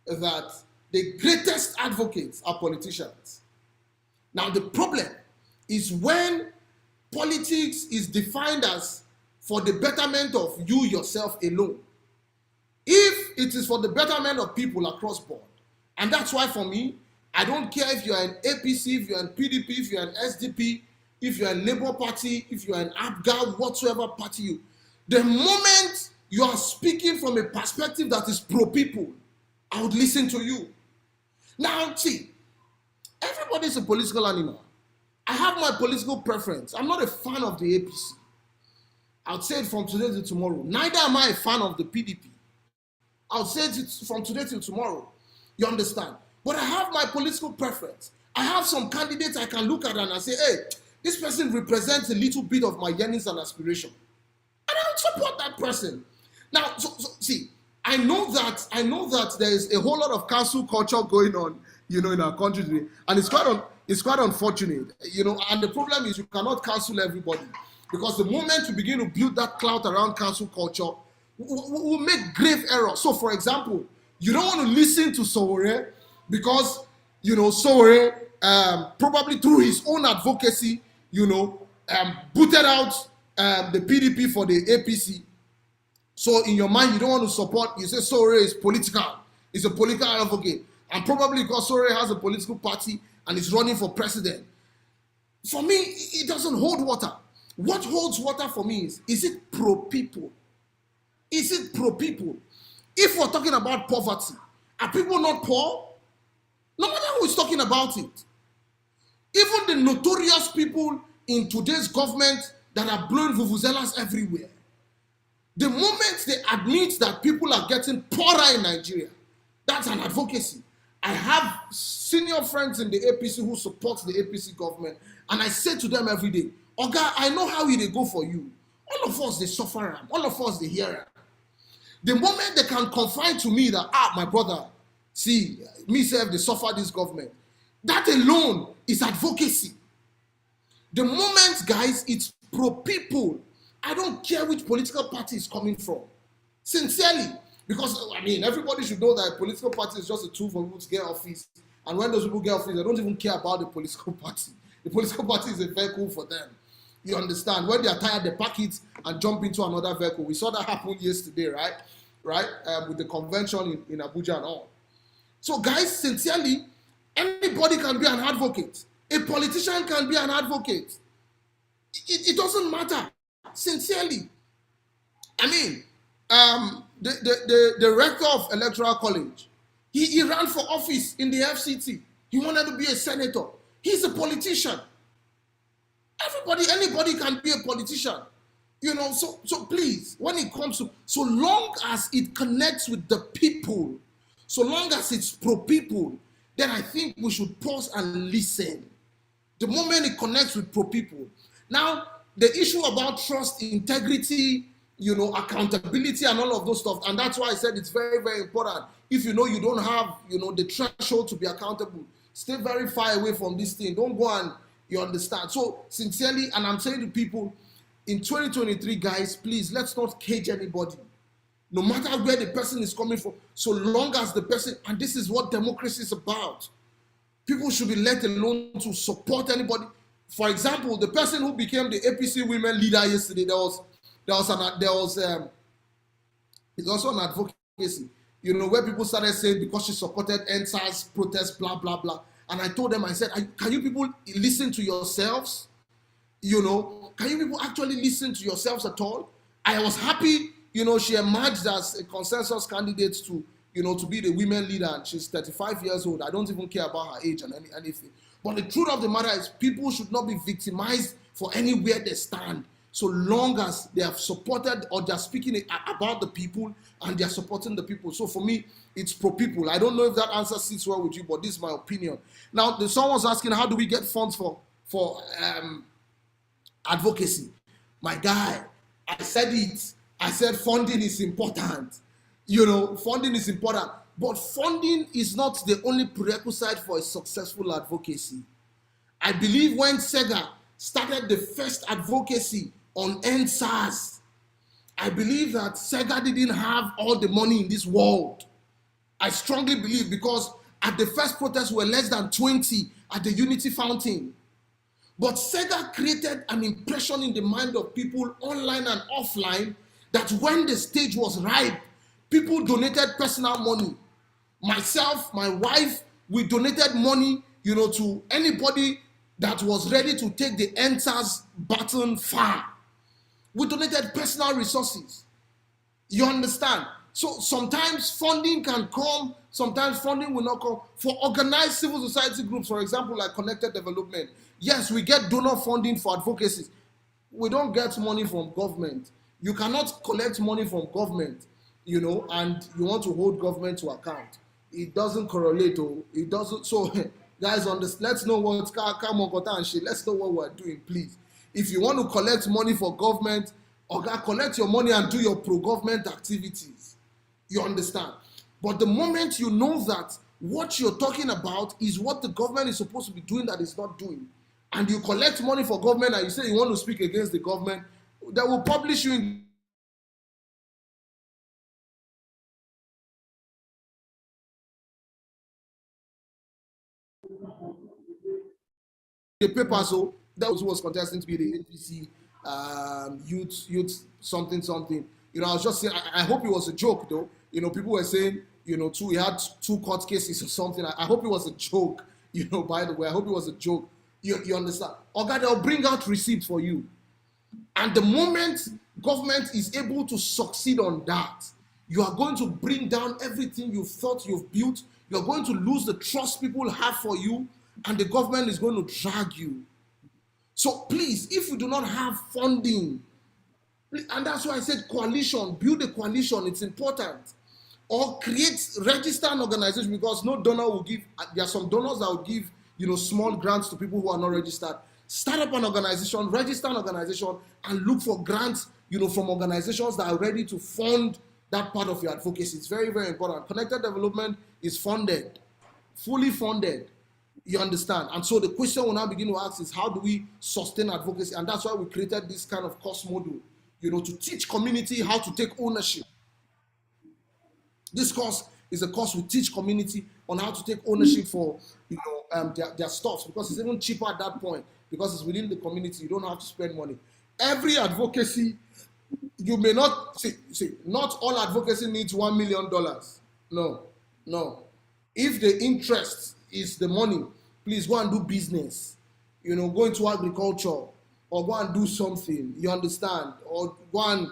Speaker 1: that the greatest advocates are politicians. Now, the problem is when politics is defined as for the betterment of you yourself alone. If it is for the betterment of people across board, and that's why for me, I don't care if you're an APC, if you're an PDP, if you're an SDP, if you're a Labour Party, if you're an APGA, whatsoever party you, the moment you are speaking from a perspective that is pro-people, I would listen to you. Now, see, everybody's a political animal. I have my political preference. I'm not a fan of the APC. I'll say it from today to tomorrow. Neither am I a fan of the PDP. I'll say it from today till tomorrow. You understand? But I have my political preference. I have some candidates I can look at and I say, hey, this person represents a little bit of my yearnings and aspiration. And I would support that person. Now, so see, I know that there is a whole lot of cancel culture going on, in our country today, and it's quite unfortunate, and the problem is you cannot cancel everybody, because the moment you begin to build that clout around cancel culture, we'll make grave errors. So, for example, you don't want to listen to Sowore because, Sowore, probably through his own advocacy, booted out the PDP for the APC. So in your mind, you don't want to support, you say Sowore is political. He's a political advocate. And probably because Sowore has a political party and is running for president. For me, it doesn't hold water. What holds water for me is it pro-people? Is it pro-people? If we're talking about poverty, are people not poor? No matter who is talking about it. Even the notorious people in today's government that are blowing vuvuzelas everywhere, the moment they admit that people are getting poorer in Nigeria, that's an advocacy. I have senior friends in the APC who support the APC government, and I say to them every day, Oga, I know how they go for you. All of us, they suffer. All of us, they hear. The moment they can confide to me that, my brother, see, myself, they suffer this government, that alone is advocacy. The moment, guys, it's pro-people. I don't care which political party is coming from. Sincerely. Because, everybody should know that a political party is just a tool for people to get office. And when those people get office, they don't even care about the political party. The political party is a vehicle for them. You understand? When they are tired, they pack it and jump into another vehicle. We saw that happen yesterday, right? With the convention in Abuja and all. So, guys, sincerely, anybody can be an advocate. A politician can be an advocate. It doesn't matter. Sincerely. The rector of Electoral College, he ran for office in the FCT. He wanted to be a senator. He's a politician. Anybody can be a politician. So please, when it comes to, so long as it connects with the people, so long as it's pro-people, then I think we should pause and listen. The moment it connects with pro-people. Now, the issue about trust, integrity, accountability and all of those stuff. And that's why I said it's very, very important. If you don't have, the threshold to be accountable, stay very far away from this thing. Don't go and, you understand. So sincerely, and I'm saying to people, in 2023, guys, please, let's not cage anybody. No matter where the person is coming from, so long as the person, and this is what democracy is about. People should be let alone to support anybody. For example, the person who became the APC women leader yesterday, there was also an advocacy, where people started saying because she supported NSAS protests, blah, blah, blah. And I told them, I said, can you people listen to yourselves? Can you people actually listen to yourselves at all? I was happy she emerged as a consensus candidate to, to be the women leader, and she's 35 years old. I don't even care about her age and anything. But the truth of the matter is people should not be victimized for anywhere they stand, so long as they have supported or they're speaking about the people and they're supporting the people. So for me, it's pro-people. I don't know if that answer sits well with you, but this is my opinion. Now, someone's asking, how do we get funds for advocacy? My guy, I said it. I said funding is important. Funding is important. But funding is not the only prerequisite for a successful advocacy. I believe when Sega started the first advocacy on NSAS, I believe that Sega didn't have all the money in this world. I strongly believe, because at the first protest were less than 20 at the Unity Fountain. But Sega created an impression in the mind of people online and offline that when the stage was ripe, people donated personal money. Myself, my wife, we donated money, to anybody that was ready to take the NSAS baton far. We donated personal resources. You understand? So sometimes funding can come, sometimes funding will not come. For organized civil society groups, for example, like Connected Development, yes, we get donor funding for advocacy. We don't get money from government. You cannot collect money from government, and you want to hold government to account. It doesn't correlate. It doesn't. So, guys, let's know what let's know what we're doing, please. If you want to collect money for government, collect your money and do your pro-government activities. You understand? But the moment you know that what you're talking about is what the government is supposed to be doing that it's not doing, and you collect money for government and you say you want to speak against the government, they will publish you in the paper. So that was who was contesting to be the APC youth something. I was just saying, I hope it was a joke though. People were saying, we had 2 court cases or something. I hope it was a joke, by the way. I hope it was a joke. You understand? Oga, they'll bring out receipts for you. And the moment government is able to succeed on that, you are going to bring down everything you thought you've built. You're going to lose the trust people have for you, and the government is going to drag you. So please, if you do not have funding, and that's why I said coalition, build a coalition, it's important. Or register an organization, because no donor will give, there are some donors that will give, small grants to people who are not registered. Start up an organization, register an organization, and look for grants, from organizations that are ready to fund that part of your advocacy. It's very, very important. Connected Development is funded, fully funded. You understand? And so the question we'll now begin to ask is, how do we sustain advocacy? And that's why we created this kind of course module, to teach community how to take ownership. This course is a course we teach community on how to take ownership for their stuff, because it's even cheaper at that point, because it's within the community. You don't have to spend money. Every advocacy, you may not see, not all advocacy needs $1 million. No. If the interest is the money, please go and do business. Go into agriculture, or go and do something. You understand? Or go and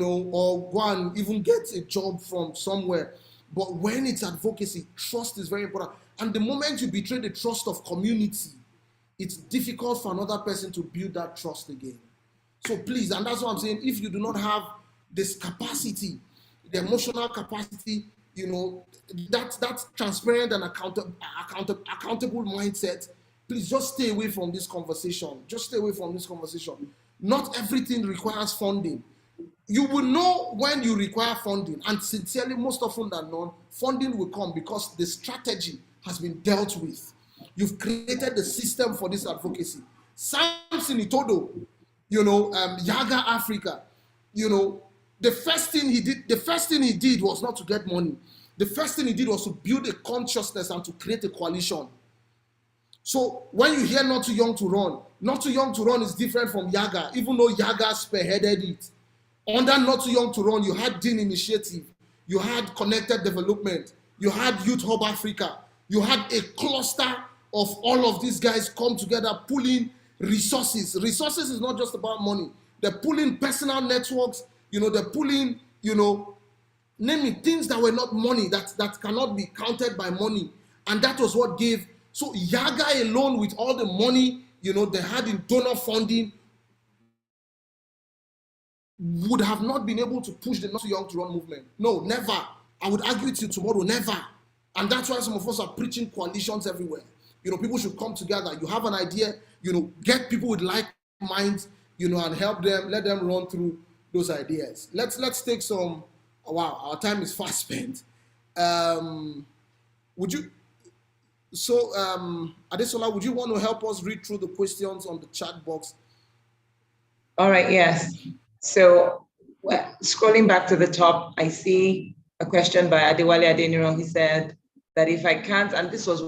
Speaker 1: or go and even get a job from somewhere. But when it's advocacy, trust is very important. And the moment you betray the trust of community, it's difficult for another person to build that trust again. So please, and that's what I'm saying, if you do not have this capacity, the emotional capacity, that transparent and accountable mindset, please just stay away from this conversation. Just stay away from this conversation. Not everything requires funding. You will know when you require funding, and sincerely, most often than not, funding will come because the strategy has been dealt with. You've created the system for this advocacy. Samson Itodo, Yaga Africa, the first thing he did was not to get money. The first thing he did was to build a consciousness and to create a coalition. So when you hear Not Too Young to Run, Not Too Young to Run is different from Yaga, even though Yaga spearheaded it. Under Not Too Young to Run, you had Dean Initiative, you had Connected Development, you had Youth Hub Africa, you had a cluster of all of these guys come together, pulling resources. Resources is not just about money. They're pulling personal networks, they're pulling, name it, things that were not money, that cannot be counted by money. And that was what gave. So Yaga alone, with all the money, they had in donor funding, would have not been able to push the Not Too Young to Run movement. No, never. I would argue with you tomorrow, never. And that's why some of us are preaching coalitions everywhere. People should come together. You have an idea, get people with like minds, and help them, let them run through those ideas. Let's take some. Wow, our time is fast spent. Would you? So, Adesola, would you want to help us read through the questions on the chat box?
Speaker 3: All right. Yes. So, scrolling back to the top, I see a question by Adewale Adeniro. He said that if I can't, and this was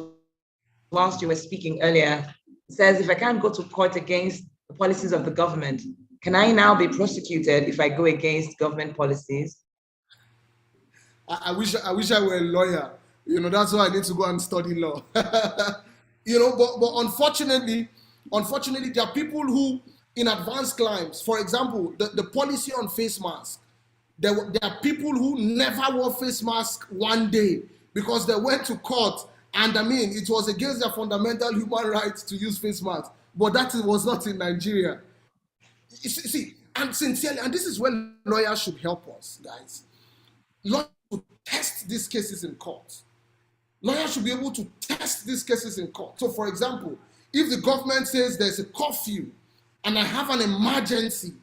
Speaker 3: whilst you were speaking earlier, says if I can't go to court against the policies of the government, can I now be prosecuted if I go against government policies?
Speaker 1: I wish I were a lawyer. That's why I need to go and study law. But unfortunately, there are people who, in advanced climes, for example, the policy on face mask, there are people who never wore face mask one day because they went to court, and it was against their fundamental human rights to use face mask. But that was not in Nigeria. See, and sincerely, and this is where lawyers should help us, guys. Lawyers should test these cases in court. Lawyers should be able to test these cases in court. So, for example, if the government says there's a curfew and I have an emergency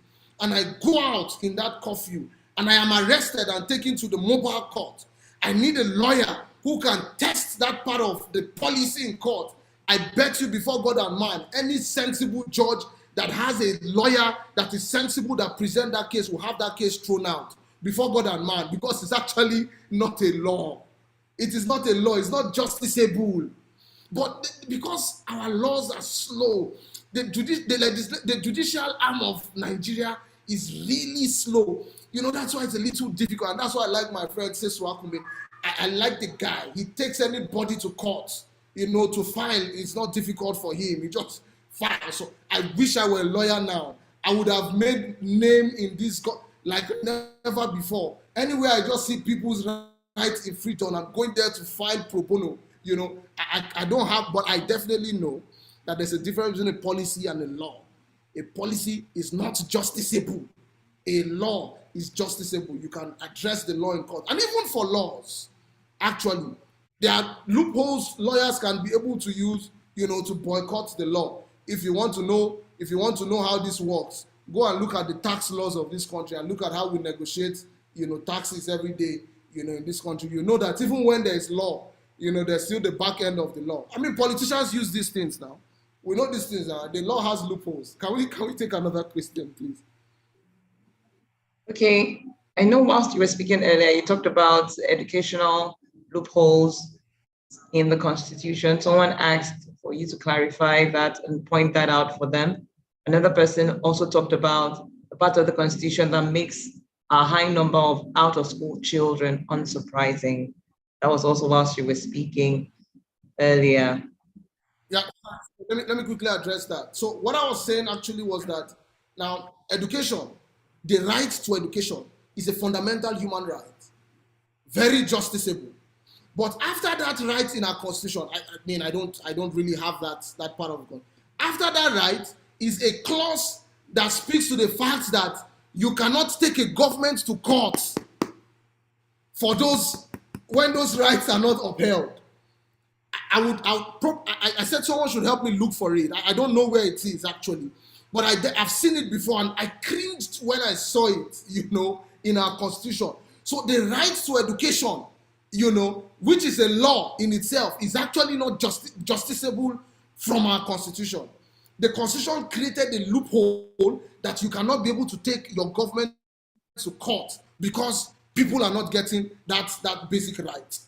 Speaker 1: and I go out in that curfew and I am arrested and taken to the mobile court, I need a lawyer who can test that part of the policy in court. I bet you before God and man, any sensible judge that has a lawyer that is sensible that present that case will have that case thrown out before God and man, because it's actually not a law. It is not a law. It's not justiciable. But because our laws are slow, the judicial arm of Nigeria is really slow. That's why it's a little difficult. And that's why I like my friend Sesu Akume. I like the guy. He takes anybody to court, to file. It's not difficult for him. He just files. So I wish I were a lawyer now. I would have made name in this like never before. Anywhere I just see people's rights in Freetown, I'm going there to file pro bono. I don't have, but I definitely know that there's a difference between a policy and a law. A policy is not justiciable. A law is justiciable. You can address the law in court. And even for laws, actually, there are loopholes lawyers can be able to use, to boycott the law. If you want to know how this works, go and look at the tax laws of this country and look at how we negotiate, taxes every day, in this country. You know that even when there is law, there's still the back end of the law. Politicians use these things now. We know these things now. The law has loopholes. Can we take another question, please?
Speaker 3: Okay. I know whilst you were speaking earlier, you talked about educational loopholes in the Constitution. Someone asked for you to clarify that and point that out for them. Another person also talked about a part of the Constitution that makes a high number of out-of-school children unsurprising. That was also whilst you were speaking earlier.
Speaker 1: Yeah, let me quickly address that. So what I was saying actually was that now education, the right to education is a fundamental human right, very justiciable. But after that right in our Constitution, I don't really have that part of it. After that right is a clause that speaks to the fact that you cannot take a government to court for those when those rights are not upheld. I said someone should help me look for it. I don't know where it is actually, but I've seen it before and I cringed when I saw it, in our Constitution. So the right to education, which is a law in itself, is actually not justiciable from our Constitution. The Constitution created a loophole that you cannot be able to take your government to court because people are not getting that basic right.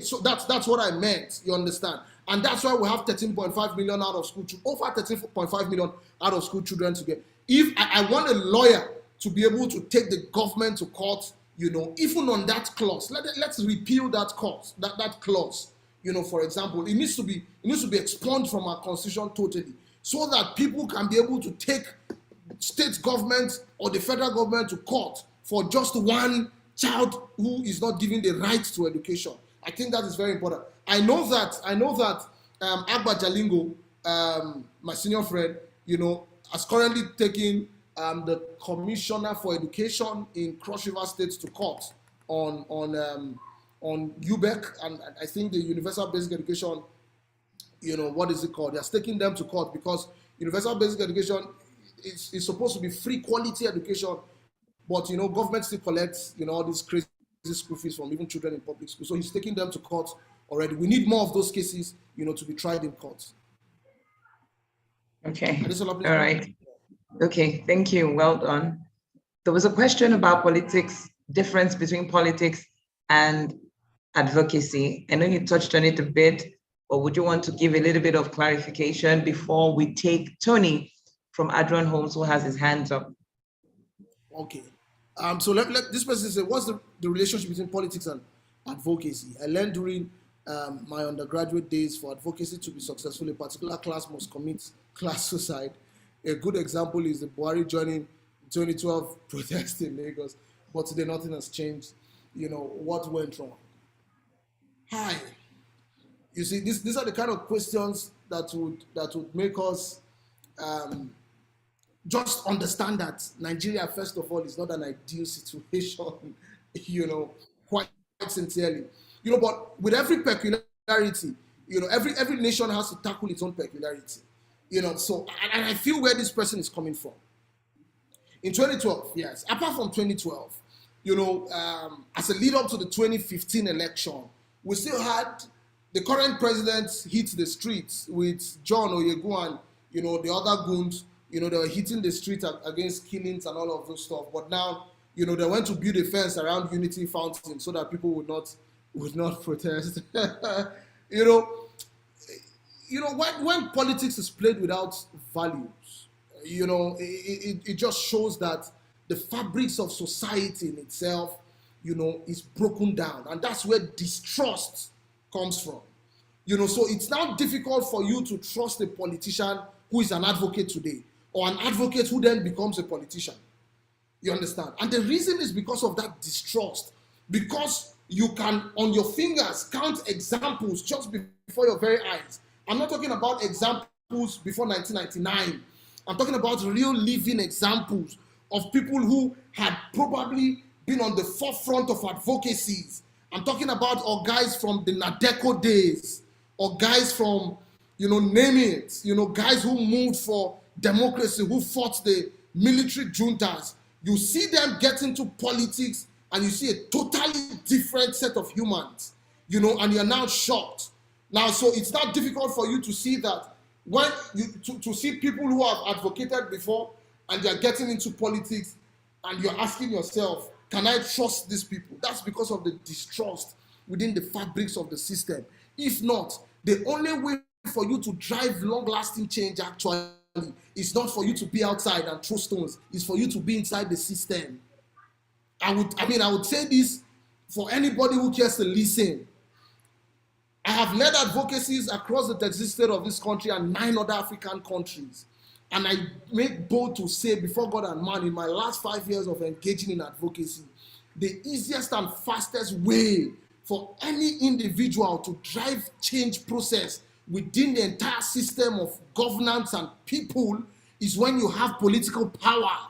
Speaker 1: So that's what I meant, you understand? And that's why we have 13.5 million out of school, over 13.5 million out of school children to get. If I want a lawyer to be able to take the government to court, even on that clause, let's repeal that clause, that clause. For example, it needs to be expunged from our Constitution totally, so that people can be able to take state government or the federal government to court for just one child who is not given the right to education. I think that is very important. I know that Agba Jalingo, my senior friend, has currently taken the commissioner for education in Cross River State to court on UBEC, and I think the Universal Basic Education, what is it called? They're taking them to court because Universal Basic Education is supposed to be free quality education, but government still collects all these crazy school fees from even children in public school. So he's taking them to court already. We need more of those cases, to be tried in court.
Speaker 3: Okay. All right. Okay. Thank you. Well done. There was a question about politics, difference between politics and advocacy. I know you touched on it a bit, but would you want to give a little bit of clarification before we take Tony from Adron Homes, who has his hands up?
Speaker 1: Okay. So let this person say, what's the relationship between politics and advocacy? I learned during my undergraduate days, for advocacy to be successful, a particular class must commit class suicide. A good example is the Buhari joining 2012 protest in Lagos, but today nothing has changed. What went wrong? Hi. You see, these are the kind of questions that would make us just understand that Nigeria, first of all, is not an ideal situation, quite sincerely. But with every peculiarity, every nation has to tackle its own peculiarity. So, and I feel where this person is coming from. In 2012, yes, apart from 2012, as a lead up to the 2015 election, we still had the current president hit the streets with John Oyegu and, the other goons, they were hitting the street against killings and all of those stuff. But now, they went to build a fence around Unity Fountain so that people would not protest. When politics is played without values, it just shows that the fabrics of society in itself, is broken down. And that's where distrust comes from. So it's now difficult for you to trust a politician who is an advocate today, or an advocate who then becomes a politician. You understand? And the reason is because of that distrust. Because you can, on your fingers, count examples just before your very eyes. I'm not talking about examples before 1999. I'm talking about real living examples of people who had probably been on the forefront of advocacies. I'm talking about guys from the Nadeco days, or guys from, name it, guys who moved for democracy, who fought the military juntas. You see them get into politics and you see a totally different set of humans, and you're now shocked. Now, so it's not difficult for you to see that when to see people who have advocated before and they're getting into politics and you're asking yourself, can I trust these people? That's because of the distrust within the fabrics of the system. If not, the only way for you to drive long-lasting change actually is not for you to be outside and throw stones. It's for you to be inside the system. I would say this for anybody who cares to listen. I have led advocacies across the 36 states of this country and 9 other African countries. And I make bold to say before God and man, in my last 5 years of engaging in advocacy, the easiest and fastest way for any individual to drive change process within the entire system of governance and people is when you have political power.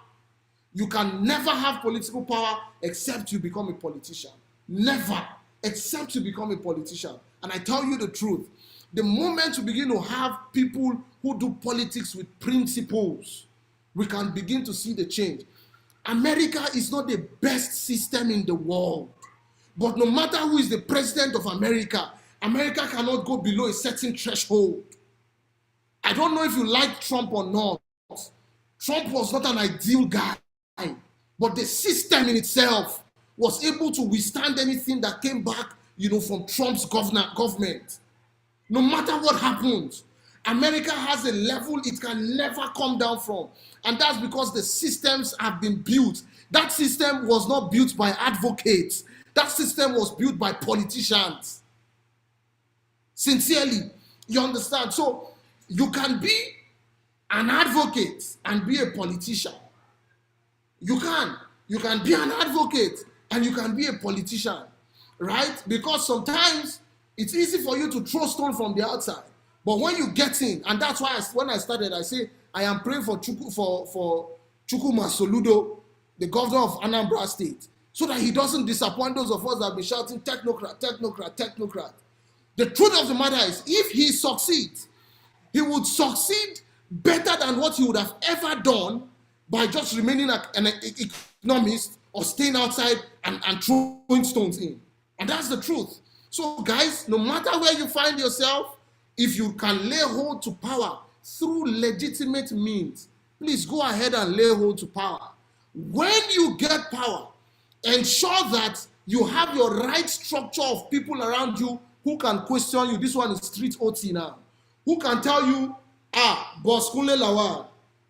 Speaker 1: You can never have political power except you become a politician. Never, except you become a politician. And I tell you the truth, the moment you begin to have people who do politics with principles, we can begin to see the change. America is not the best system in the world. But no matter who is the president of America, America cannot go below a certain threshold. I don't know if you like Trump or not. Trump was not an ideal guy, but the system in itself was able to withstand anything that came back, from Trump's government. No matter what happens, America has a level it can never come down from. And that's because the systems have been built. That system was not built by advocates. That system was built by politicians. Sincerely, you understand? So you can be an advocate and be a politician. You can be an advocate and you can be a politician, right? Because sometimes it's easy for you to throw stone from the outside, but when you get in, and that's why when I started, I say I am praying for Chukwuma Soludo, the governor of Anambra State, so that he doesn't disappoint those of us that have been shouting technocrat, technocrat, technocrat. The truth of the matter is, if he succeeds, he would succeed better than what he would have ever done by just remaining an economist or staying outside and throwing stones in. And that's the truth. So guys, no matter where you find yourself, if you can lay hold to power through legitimate means, please go ahead and lay hold to power. When you get power, ensure that you have your right structure of people around you who can question you. This one is street OT now. Who can tell you, Boss Kunle Lawal,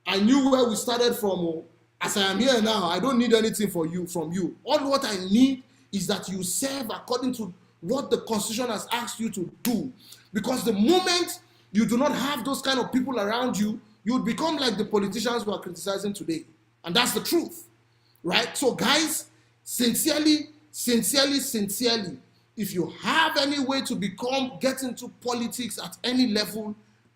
Speaker 1: I knew where we started from. As I am here now, I don't need anything from you. All what I need is that you serve according to what the Constitution has asked you to do. Because the moment you do not have those kind of people around you, you would become like the politicians who are criticizing today. And that's the truth, right? So guys, sincerely, if you have any way to get into politics at any level,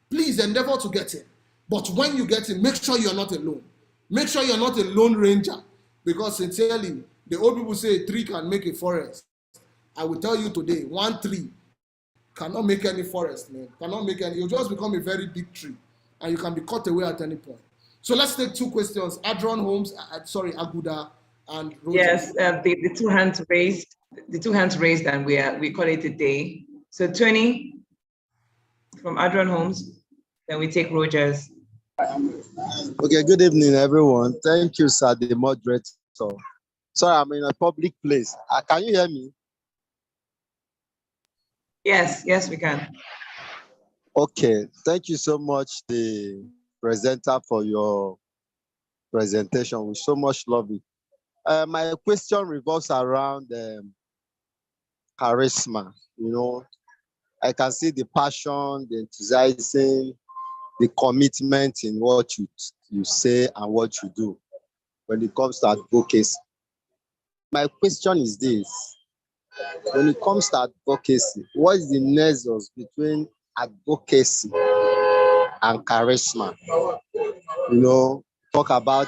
Speaker 1: please endeavor to get in. But when you get in, make sure you're not alone. Make sure you're not a lone ranger. Because sincerely, the old people say a tree can make a forest. I will tell you today, one tree cannot make any forest, man. Cannot make any. You'll just become a very big tree. And you can be cut away at any point. So let's take two questions. Adron Holmes, Aguda, and Roger.
Speaker 3: Yes, the two hands raised. The two hands raised, and we call it a day. So Tony from Adron Holmes, then we take Rogers.
Speaker 7: Okay, good evening, everyone. Thank you, sir, the moderator. Sorry, I'm in a public place. Can you hear me?
Speaker 3: Yes, we can.
Speaker 7: Okay, thank you so much, the presenter, for your presentation. We so much love it. My question revolves around charisma. You know, I can see the passion, the enthusiasm, the commitment in what you say and what you do when it comes to advocacy. My question is this: when it comes to advocacy, what is the nexus between advocacy and charisma? You know, talk about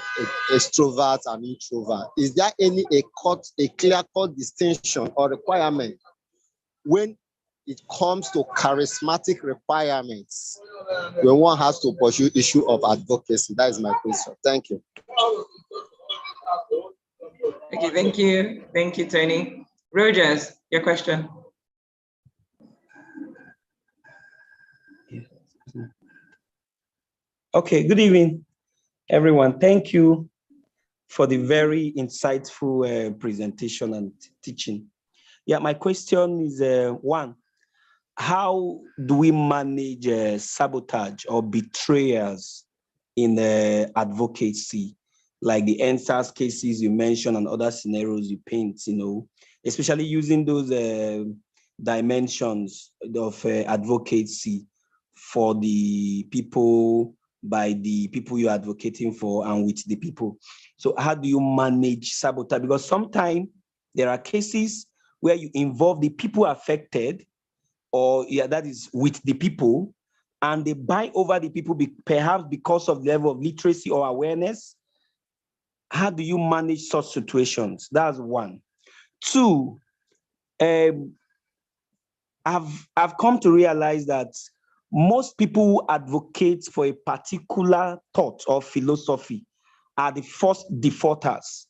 Speaker 7: extrovert and introvert. Is there a clear-cut distinction or requirement when it comes to charismatic requirements when one has to pursue issue of advocacy? That is my question. Thank you.
Speaker 3: Okay, thank you. Thank you, Tony. Rogers, your question.
Speaker 8: Okay, good evening, everyone. Thank you for the very insightful presentation and teaching. Yeah, my question is one, how do we manage sabotage or betrayals in advocacy, like the NSAS cases you mentioned and other scenarios you paint, you know, especially using those dimensions of advocacy for the people, by the people you're advocating for and with the people. So how do you manage sabotage? Because sometimes there are cases where you involve the people affected, or that is with the people, and they buy over the people perhaps because of the level of literacy or awareness. How do you manage such situations? That's one. Two, I've come to realize that most people who advocate for a particular thought or philosophy are the first defaulters.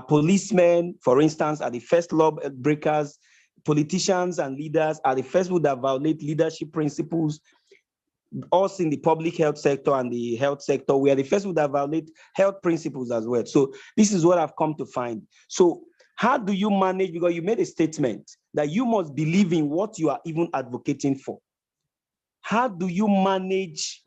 Speaker 8: Policemen, for instance, are the first law breakers. Politicians and leaders are the first people that violate leadership principles. Us in the public health sector and the health sector, we are the first people that violate health principles as well. So this is what I've come to find. So how do you manage, because you made a statement that you must believe in what you are even advocating for. How do you manage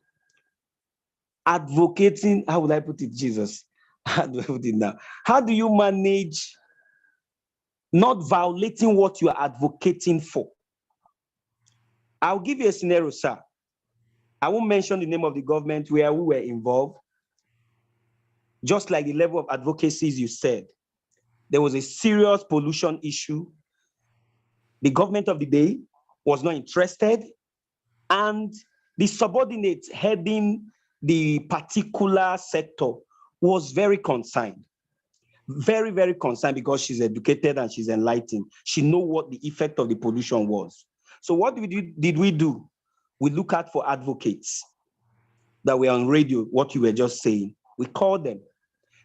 Speaker 8: advocating? How would I put it, Jesus? How do I put it now? How do you manage not violating what you are advocating for? I'll give you a scenario, sir. I won't mention the name of the government where we were involved. Just like the level of advocacies you said, there was a serious pollution issue. The government of the day was not interested, and the subordinate heading the particular sector was very concerned. Very, very concerned, because she's educated and she's enlightened. She knew what the effect of the pollution was. So what did we do? We look out for advocates that were on radio, what you were just saying. We called them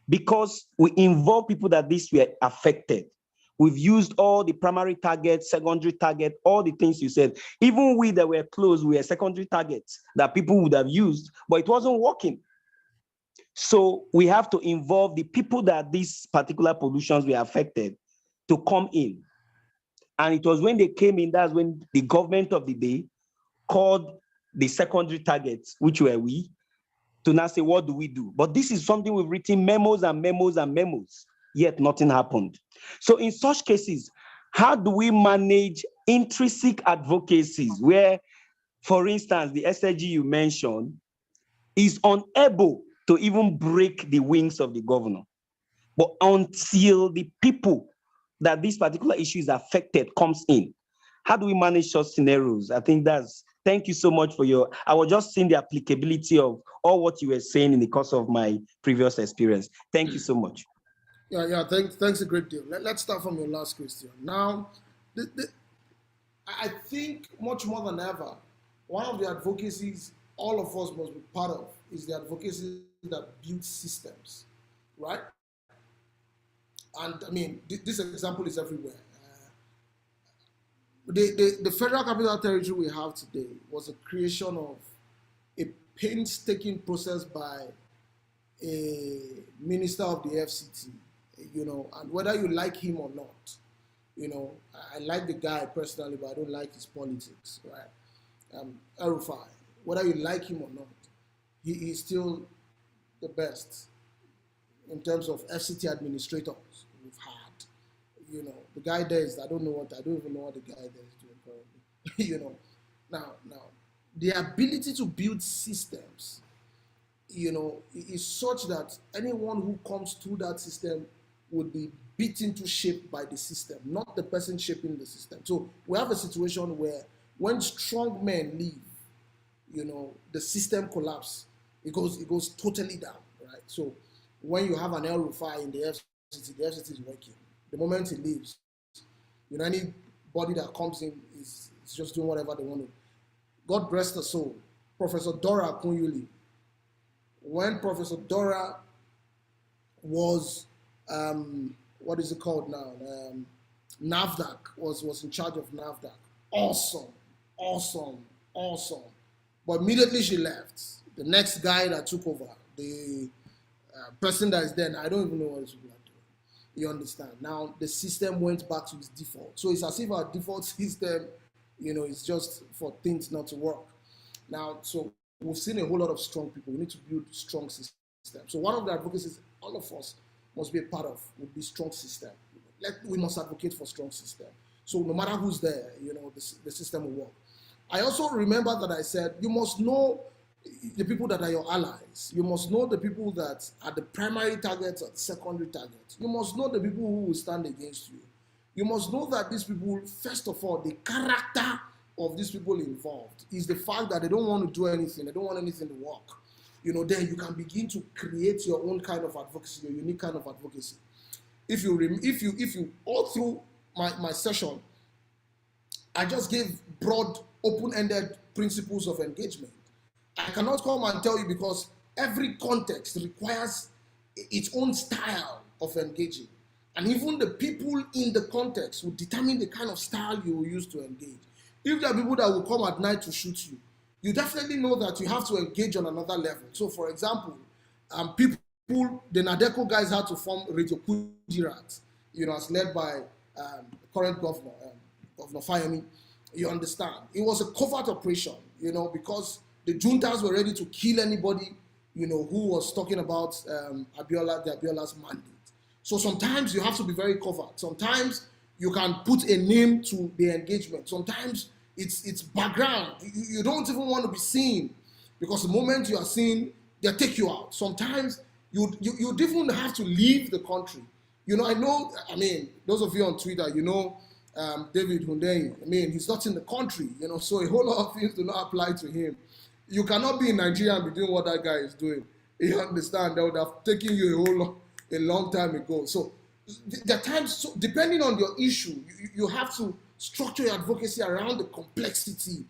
Speaker 8: because we involve people that this were affected. We've used all the primary targets, secondary target, all the things you said. Even we that were close, we were secondary targets that people would have used, but it wasn't working. So we have to involve the people that these particular pollutions were affected to come in. And it was when they came in, that's when the government of the day called the secondary targets, which were we, to now say, what do we do? But this is something we've written memos and memos and memos, yet nothing happened. So in such cases, how do we manage intrinsic advocacies where, for instance, the SLG you mentioned is unable to even break the wings of the governor? But until the people that this particular issue is affected comes in, how do we manage such scenarios? I think thank you so much for I was just seeing the applicability of all what you were saying in the course of my previous experience. Thank you so much.
Speaker 1: Yeah, thanks a great deal. Let's start from your last question. Now, I think much more than ever, one of the advocacies all of us must be part of is the advocacy that builds systems, right? And I mean, this example is everywhere. The federal capital territory we have today was a creation of a painstaking process by a minister of the FCT, and whether you like him or not, I like the guy personally, but I don't like his politics, right? El-Rufai, whether you like him or not, he's still the best in terms of FCT administrators we've had. The guy there is, I don't even know what the guy there is doing currently. Now, the ability to build systems, is such that anyone who comes through that system would be beaten to shape by the system, not the person shaping the system. So we have a situation where when strong men leave, the system collapses. It goes totally down, right? So when you have an El-Rufai in the FCT is working. The moment he leaves, anybody that comes in is just doing whatever they want to. God rest her soul. Professor Dora Akunyili. When Professor Dora was, what is it called now? NAFDAC was in charge of NAFDAC. Awesome. But immediately she left. The next guy that took over, the person that is there, I don't even know what it's like. You understand? Now the system went back to its default. So it's as if our default system, is just for things not to work. Now, so we've seen a whole lot of strong people. We need to build strong systems. So one of the advocacies all of us must be a part of would be strong system. We must advocate for strong system. So no matter who's there, the system will work. I also remember that I said, you must know the people that are your allies. You must know the people that are the primary targets or the secondary targets. You must know the people who will stand against you. You must know that these people, first of all, the character of these people involved is the fact that they don't want to do anything. They don't want anything to work. Then you can begin to create your own kind of advocacy, your unique kind of advocacy. If you all through my session, I just gave broad, open-ended principles of engagement. I cannot come and tell you because every context requires its own style of engaging. And even the people in the context will determine the kind of style you will use to engage. If there are people that will come at night to shoot you, you definitely know that you have to engage on another level. So for example, the Nadeco guys had to form Radio Kudirat, as led by the current governor, Governor Fayemi. You understand? It was a covert operation, because the juntas were ready to kill anybody, who was talking about Abiola's mandate. So sometimes you have to be very covert. Sometimes you can put a name to the engagement. Sometimes it's background. You don't even want to be seen. because the moment you are seen, they take you out. Sometimes you even have to leave the country. I mean, those of you on Twitter, David Hundeyin, I mean, he's not in the country, so a whole lot of things do not apply to him. You cannot be in Nigeria and be doing what that guy is doing. You understand? That would have taken you a long time ago. So the times, so depending on your issue, you have to structure your advocacy around the complexity,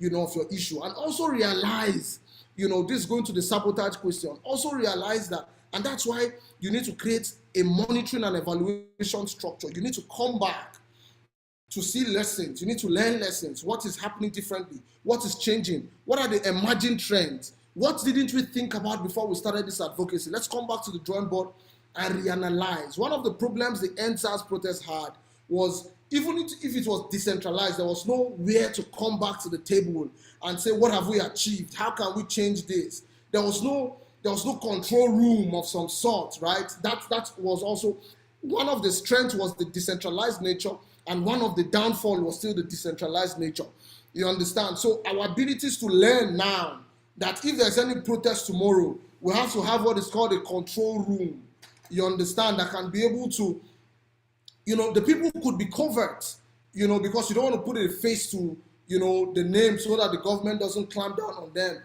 Speaker 1: of your issue, and also realize, this going to the sabotage question, also realize that, and that's why you need to create a monitoring and evaluation structure. You need to come back to see lessons. You need to learn lessons. What is happening differently? What is changing? What are the emerging trends? What didn't we think about before we started this advocacy? Let's come back to the drawing board and reanalyze. One of the problems the NSAS protest had was, even if it was decentralized, there was nowhere to come back to the table and say, what have we achieved? How can we change this? There was no control room of some sort, right? That was also one of the strengths, was the decentralized nature, and one of the downfall was still the decentralized nature. You understand? So our abilities to learn now that if there's any protest tomorrow, we have to have what is called a control room. You understand? That can be able to, the people could be covert, because you don't want to put a face to, the name so that the government doesn't clamp down on them,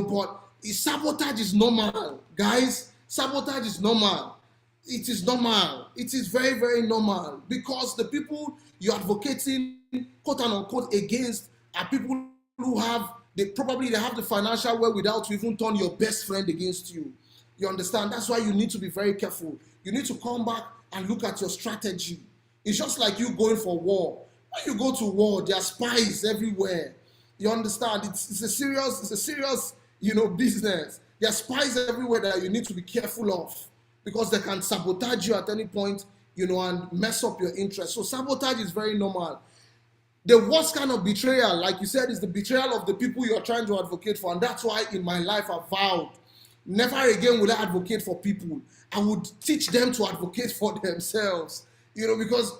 Speaker 1: but sabotage is normal, guys. Sabotage is normal. It is normal. It is very, very normal, because the people you're advocating, quote unquote, against are people who have, they have the financial wherewithal to even turn your best friend against you. You understand? That's why you need to be very careful. You need to come back and look at your strategy. It's just like you going for war. When you go to war, there are spies everywhere. You understand? It's a serious, business. There are spies everywhere that you need to be careful of, because they can sabotage you at any point, and mess up your interest. So sabotage is very normal. The worst kind of betrayal, like you said, is the betrayal of the people you are trying to advocate for. And that's why in my life I vowed, never again will I advocate for people. I would teach them to advocate for themselves, because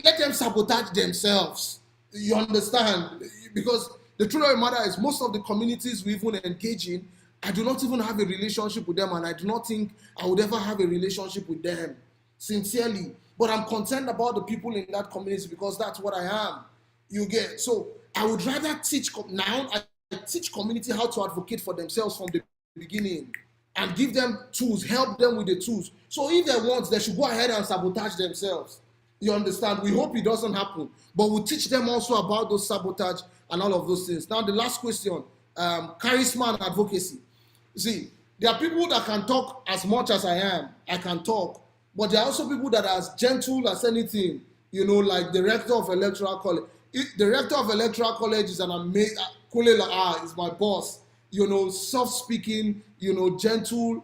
Speaker 1: let them sabotage themselves. You understand? Because the truth of the matter is, most of the communities we even engage in, I do not even have a relationship with them, and I do not think I would ever have a relationship with them, sincerely. But I'm concerned about the people in that community, because that's what I am. You get? So I would rather teach, now I teach community how to advocate for themselves from the beginning, and give them tools, help them with the tools. So if they want, they should go ahead and sabotage themselves. You understand? We hope it doesn't happen, but we'll teach them also about those sabotage and all of those things. Now, the last question, charisma and advocacy. See, there are people that can talk as much as I am. I can talk, but there are also people that are as gentle as anything, like the rector of electoral college. The rector of electoral college is an amazing, Kulela is my boss, soft-speaking, gentle,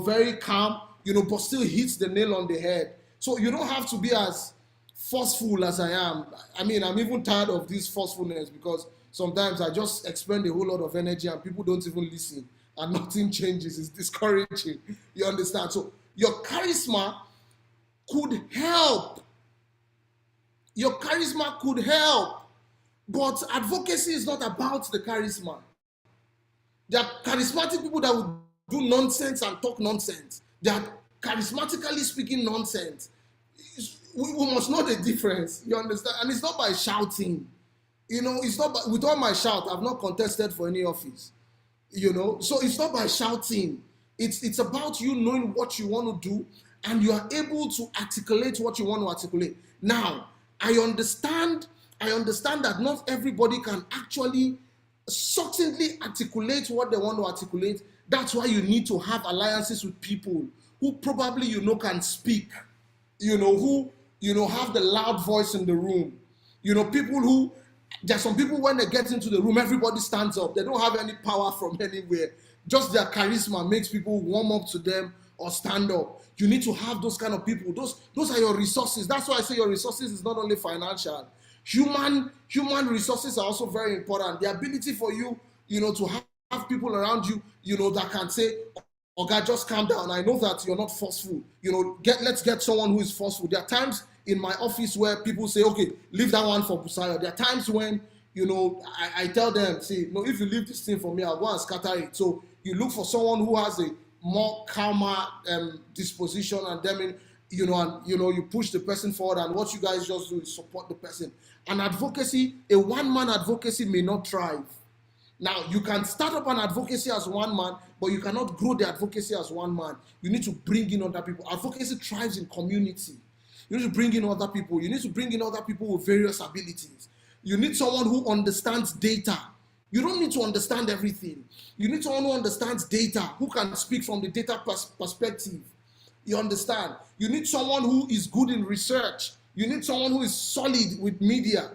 Speaker 1: very calm, but still hits the nail on the head. So you don't have to be as forceful as I am. I mean, I'm even tired of this forcefulness, because sometimes I just expend a whole lot of energy and people don't even listen and nothing changes. It's discouraging. You understand? So your charisma could help. Your charisma could help. But advocacy is not about the charisma. There are charismatic people that will do nonsense and talk nonsense. They are charismatically speaking nonsense. We must know the difference. You understand? And it's not by shouting. It's not by, with all my shout, I've not contested for any office. So it's not by shouting. It's about you knowing what you want to do, and you are able to articulate what you want to articulate. Now, I understand that not everybody can actually succinctly articulate what they want to articulate. That's why you need to have alliances with people who probably can speak, who have the loud voice in the room. People who, there are some people, when they get into the room, everybody stands up. They don't have any power from anywhere. Just their charisma makes people warm up to them or stand up. You need to have those kind of people. Those are your resources. That's why I say your resources is not only financial. Human resources are also very important. The ability for you, to have people around you, that can say, "Oh God, just calm down. I know that you're not forceful. Let's get someone who is forceful." There are times in my office where people say, "Okay, leave that one for Busayo." There are times when, I tell them, see, no, if you leave this thing for me, I'll go and scatter it. So you look for someone who has a more calmer disposition, and then you push the person forward, and what you guys just do is support the person. And advocacy, a one-man advocacy may not thrive. Now, you can start up an advocacy as one man, but you cannot grow the advocacy as one man. You need to bring in other people. Advocacy thrives in community. You need to bring in other people. You need to bring in other people with various abilities. You need someone who understands data. You don't need to understand everything. You need someone who understands data, who can speak from the data perspective. You understand? You need someone who is good in research. You need someone who is solid with media.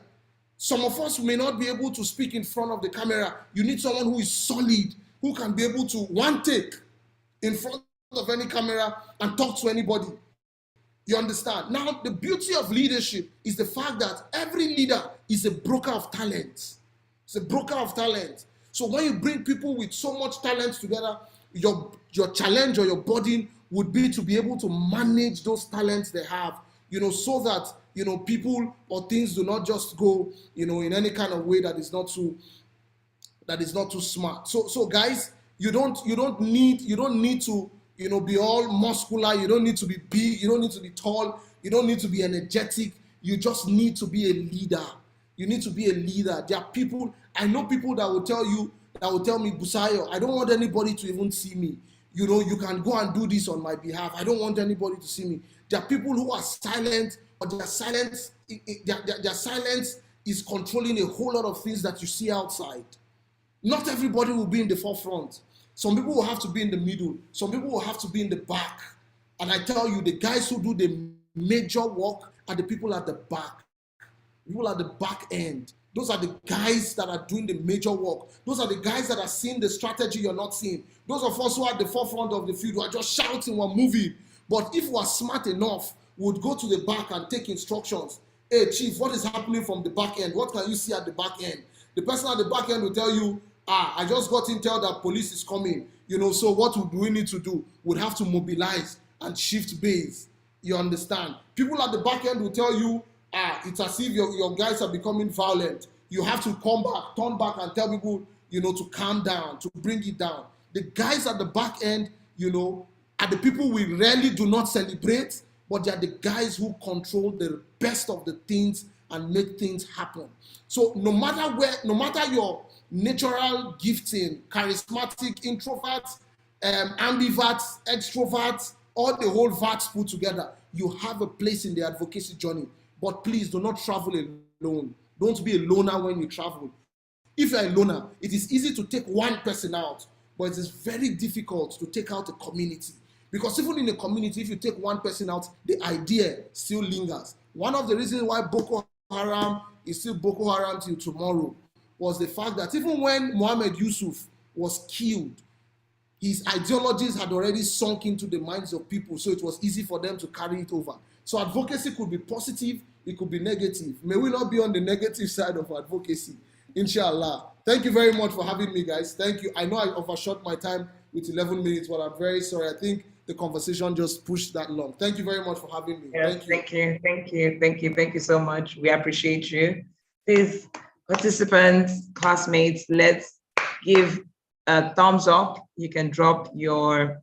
Speaker 1: Some of us may not be able to speak in front of the camera. You need someone who is solid, who can be able to one take in front of any camera and talk to anybody. You understand? Now, the beauty of leadership is the fact that every leader is a broker of talent. It's a broker of talent. So when you bring people with so much talent together, your challenge or your burden would be to be able to manage those talents they have, so that, people or things do not just go, in any kind of way that is not too smart. So guys, you don't need to, be all muscular. You don't need to be big. You don't need to be tall. You don't need to be energetic. You just need to be a leader. You need to be a leader. There are people, I know people that will tell me, Busayo, I don't want anybody to even see me. You can go and do this on my behalf. I don't want anybody to see me. There are people who are silent, but their silence is controlling a whole lot of things that you see outside. Not everybody will be in the forefront. Some people will have to be in the middle. Some people will have to be in the back. And I tell you, the guys who do the major work are the people at the back. People at the back end. Those are the guys that are doing the major work. Those are the guys that are seeing the strategy you're not seeing. Those of us who are at the forefront of the field, who are just shouting, we're moving. But if we're smart enough, we would go to the back and take instructions. Hey, chief, what is happening from the back end? What can you see at the back end? The person at the back end will tell you, I just got intel that police is coming. So what do we need to do? We'd have to mobilize and shift base. You understand? People at the back end will tell you, it's as if your guys are becoming violent. You have to turn back and tell people, to calm down, to bring it down. The guys at the back end, are the people we rarely do not celebrate, but they are the guys who control the best of the things and make things happen. So no matter your natural gifting, charismatic, introvert, ambivert, extrovert, all the whole vats put together, you have a place in the advocacy journey. But please do not travel alone. Don't be a loner when you travel. If you're a loner, it is easy to take one person out, but it is very difficult to take out a community. Because even in a community, if you take one person out, the idea still lingers. One of the reasons why Boko Haram is still Boko Haram till tomorrow was the fact that even when Mohammed Yusuf was killed, his ideologies had already sunk into the minds of people, so it was easy for them to carry it over. So advocacy could be positive, it could be negative. May we not be on the negative side of advocacy, inshallah. Thank you very much for having me, guys. Thank you. I know I overshot my time with 11 minutes, but I'm very sorry. I think the conversation just pushed that long. Thank you very much for having me.
Speaker 3: Yes, thank you so much. We appreciate you. Please, participants, classmates, let's give a thumbs up. You can drop your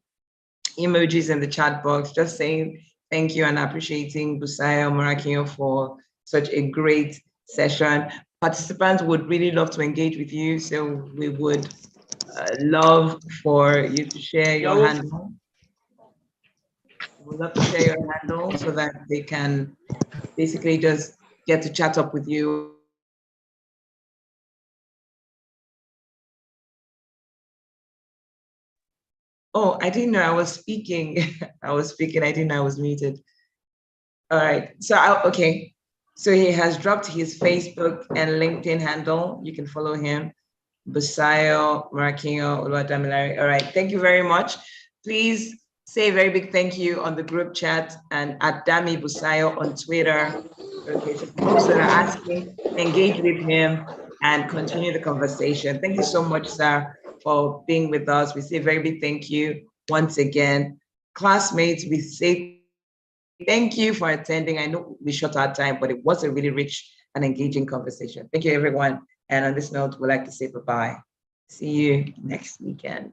Speaker 3: emojis in the chat box, just saying thank you and appreciating Busayo Marakinyo for such a great session. Participants would really love to engage with you, so we would love for you to share your handle. We'd love to share your handle so that they can basically just get to chat up with you. Oh, I didn't know I was speaking. I didn't know I was muted. All right, so okay. So he has dropped his Facebook and LinkedIn handle. You can follow him, Busayo Marakinyo Oluwadamilare. All right, thank you very much. Please say a very big thank you on the group chat and at Dami Busayo on Twitter. Okay, so folks that are asking, engage with him and continue the conversation. Thank you so much, sir, for being with us. We say a very big thank you once again. Classmates, we say thank you for attending. I know we shot our time, but it was a really rich and engaging conversation. Thank you, everyone. And on this note, we'd like to say bye-bye. See you next weekend.